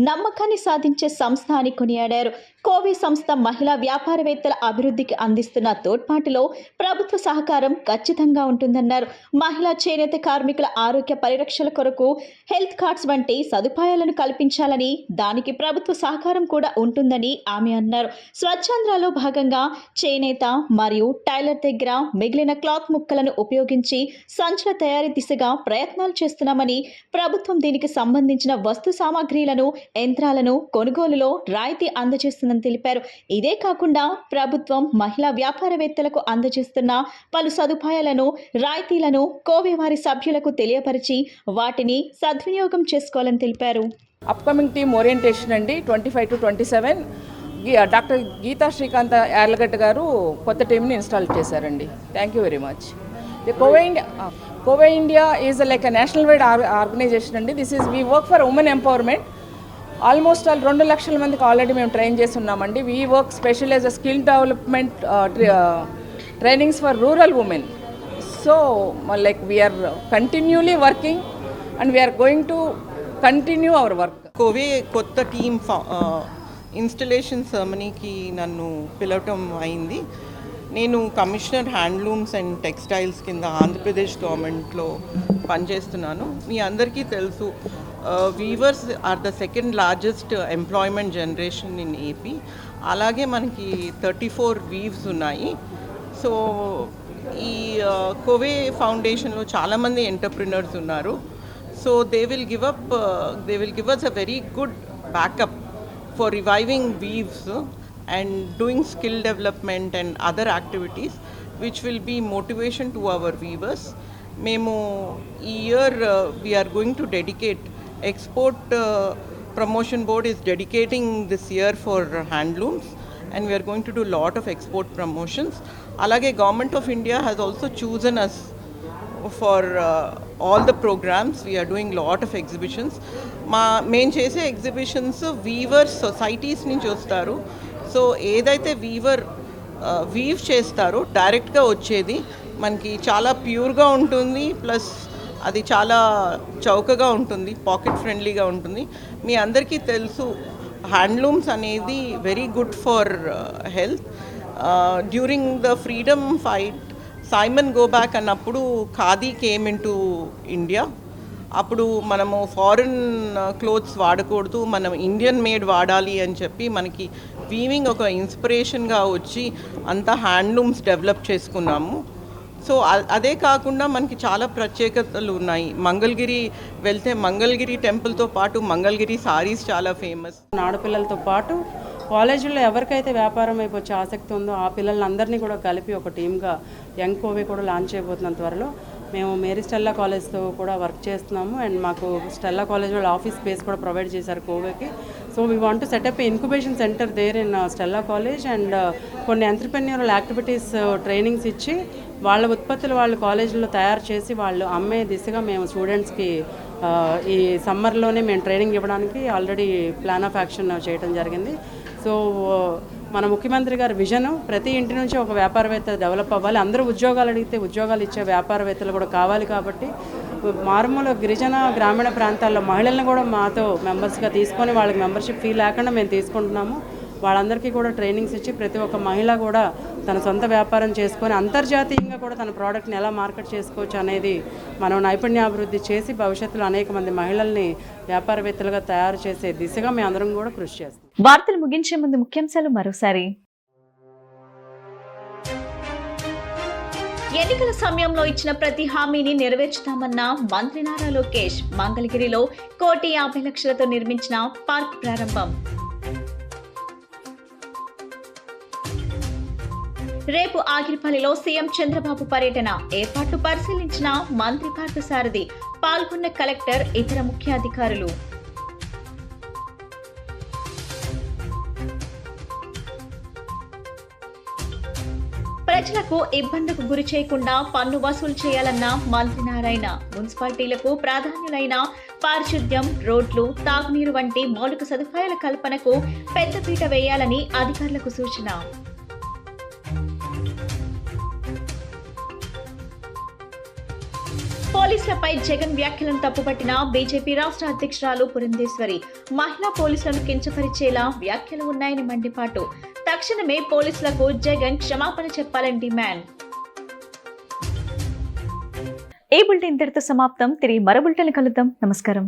నమ్మకాన్ని సాధించే సంస్థ అని కొనియాడారు. కోవే సంస్థ మహిళా వ్యాపారవేత్తల అభివృద్ధికి అందిస్తున్న తోడ్పాటులో ప్రభుత్వ సహకారం ఖచ్చితంగా ఉంటుందన్నారు. మహిళా చేనేత కార్మికుల ఆరోగ్య పరిరక్షణ కొరకు హెల్త్ కార్డ్స్ వంటి సదుపాయాలను కల్పించాలని, దానికి ప్రభుత్వ సహకారం కూడా ఉంటుందని ఆమె అన్నారు. స్వచ్ఛాంధ్రలో భాగంగా చేనేత మరియు టైలర్ దగ్గర మిగిలిన క్లాత్ ముక్కలను ఉపయోగించి సంచుల తయారీ దిశగా ప్రయత్నాలు చేస్తున్నామని, ప్రభుత్వం దీనికి సంబంధించిన వస్తు సామాగ్రిలను, యంత్రాలను కొనుగోలులో రాయితీ అందజేస్తుందని తెలిపారు. ఇదే కాకుండా ప్రభుత్వం మహిళా వ్యాపారవేత్తలకు అందజేస్తున్న పలు సదుపాయాలను, రాయితీలను కోవే వారి సభ్యులకు తెలియపరిచి వాటిని సద్వినియోగం చేసుకోవాలని తెలిపారు. అప్కమింగ్ టీమ్ ఓరియంటేషన్ అండి 25 to 27. డాక్టర్ గీతా శ్రీకాంత్ యార్లగడ్డ గారు కొత్త టీంని ఇన్స్టాల్ చేశారండి. Thank you very much. The కోవే India is like a national wide organization అండి. We work for women empowerment. Almost 2 లక్షల మందికి ఆల్రెడీ మేము ట్రైన్ చేసి ఉన్నామండి. We work special as a skill development trainings for rural women. So like we are continuously working and we are going to continue our work. కోవే కొత్త team installation సెరమనీకి నన్ను పిలవటం అయింది. నేను కమిషనర్ హ్యాండ్లూమ్స్ అండ్ టెక్స్టైల్స్ కింద ఆంధ్రప్రదేశ్ గవర్నమెంట్లో పనిచేస్తున్నాను. మీ అందరికీ తెలుసు, weavers are the second largest employment generation in AP. అలాగే మనకి 34 వీవ్స్ ఉన్నాయి. సో ఈ కోవే ఫౌండేషన్లో చాలామంది ఎంటర్ప్రినర్స్ ఉన్నారు. So they will give us a very good backup for reviving weaves and doing skill development and other activities which will be motivation to our weavers. Memo year we are going to dedicate export promotion board is dedicating this year for handlooms, and we are going to do lot of export promotions. Alage Government of India has also chosen us for all the programs. We are doing lot of exhibitions. main chese exhibitions weavers societies nunchi vastaru. So edaithe weaver weave chestaro direct ga vachedi manki chaala pure ga untundi, plus అది చాలా చౌకగా ఉంటుంది, pocket ఫ్రెండ్లీగా ఉంటుంది. మీ అందరికీ తెలుసు handlooms అనేది very good for health. During the freedom fight Simon go back అన్నప్పుడు khadi came into India. అప్పుడు మనము ఫారిన్ క్లోత్స్ వాడకూడదు, మనం ఇండియన్ మేడ్ వాడాలి అని చెప్పి మనకి వీవింగ్ ఒక ఇన్స్పిరేషన్గా వచ్చి అంతా హ్యాండ్లూమ్స్ డెవలప్ చేసుకున్నాము. సో అదే కాకుండా మనకి చాలా ప్రత్యేకతలు ఉన్నాయి. మంగళగిరి వెళ్తే మంగళగిరి టెంపుల్తో పాటు మంగళగిరి సారీస్ చాలా ఫేమస్. ఆడపిల్లలతో పాటు కాలేజీలో ఎవరికైతే వ్యాపారం వైపు వచ్చే ఆసక్తి ఉందో ఆ పిల్లలందరినీ కూడా కలిపి ఒక టీమ్గా యంగ్ కోవే కూడా లాంచ్ అయిపోతున్న త్వరలో. మేము మేరీ స్టెల్లా కాలేజ్తో కూడా వర్క్ చేస్తున్నాము, అండ్ మాకు స్టెల్లా కాలేజ్ వాళ్ళు ఆఫీస్ స్పేస్ కూడా ప్రొవైడ్ చేశారు కోవేకి. So we want to set up incubation centre there in Stella college, and కొన్ని ఎంటర్‌ప్రెన్యూరల్ యాక్టివిటీస్ ట్రైనింగ్స్ ఇచ్చి వాళ్ళ ఉత్పత్తులు వాళ్ళు కాలేజీలో తయారు చేసి వాళ్ళు అమ్మే దిశగా మేము స్టూడెంట్స్కి ఈ సమ్మర్లోనే మేము ట్రైనింగ్ ఇవ్వడానికి ఆల్రెడీ ప్లాన్ ఆఫ్ యాక్షన్ చేయడం జరిగింది. సో మన ముఖ్యమంత్రి గారి విజన్ ప్రతి ఇంటి నుంచి ఒక వ్యాపారవేత్త డెవలప్ అవ్వాలి, అందరూ ఉద్యోగాలు అడిగితే ఉద్యోగాలు ఇచ్చే వ్యాపారవేత్తలు కూడా కావాలి. కాబట్టి మారుమూల గిరిజన గ్రామీణ ప్రాంతాల్లో మహిళలను కూడా మాతో మెంబర్స్గా తీసుకొని వాళ్ళకి మెంబర్షిప్ ఫీ లేకుండా మేము తీసుకుంటున్నాము. వాళ్ళందరికీ కూడా ట్రైనింగ్స్ ఇచ్చి ప్రతి ఒక్క మహిళ కూడా తన సొంత వ్యాపారం చేసుకొని అంతర్జాతీయంగా కూడా తన ప్రోడక్ట్ని ఎలా మార్కెట్ చేసుకోవచ్చు అనేది మనం నైపుణ్యాభివృద్ధి చేసి భవిష్యత్తులో అనేక మంది మహిళల్ని వ్యాపారవేత్తలుగా తయారు చేసే దిశగా మేము అందరం కూడా కృషి చేస్తాం. వార్తలు ముగించే ముందు ముఖ్యాంశాలు మరోసారి. ఎన్నికల సమయంలో ఇచ్చిన ప్రతి హామీని నెరవేర్చుతామన్న మంత్రి నారా లోకేష్. మంగళగిరిలో 1,50,00,000తో నిర్మించిన పార్క్ ప్రారంభం. రేపు ఆగిరిపల్లిలో సీఎం చంద్రబాబు పర్యటన ఏర్పాట్లు పరిశీలించిన మంత్రి పార్థసారథి. పాల్గొన్న కలెక్టర్, ఇతర ముఖ్య అధికారులు. ప్రజలకు ఇబ్బందులకు గురి చేయకుండా పన్ను వసూలు చేయాలన్న మంత్రి నారాయణ. మున్సిపాలిటీలకు ప్రాధాన్యులైన పారిశుద్ధ్యం, రోడ్లు, తాగునీరు వంటి మౌలిక సదుపాయాల కల్పనకు పెద్దపీట వేయాలని అధికారులకు సూచన. పోలీసులపై జగన్ వ్యాఖ్యలను తప్పుపట్టిన బీజేపీ రాష్ట్ర అధ్యక్షురాలు పురంధేశ్వరి. మహిళా పోలీసులను కించపరిచేలా వ్యాఖ్యలు ఉన్నాయని మండిపాటు. తక్షణమే పోలీసులకు జగన్ క్షమాపణ చెప్పాలని డిమాండ్. ఈ బులెటిన్ ఇంతటితో సమాప్తం. తిరిగి మరో బులెటిన్ కలుద్దాం. నమస్కారం.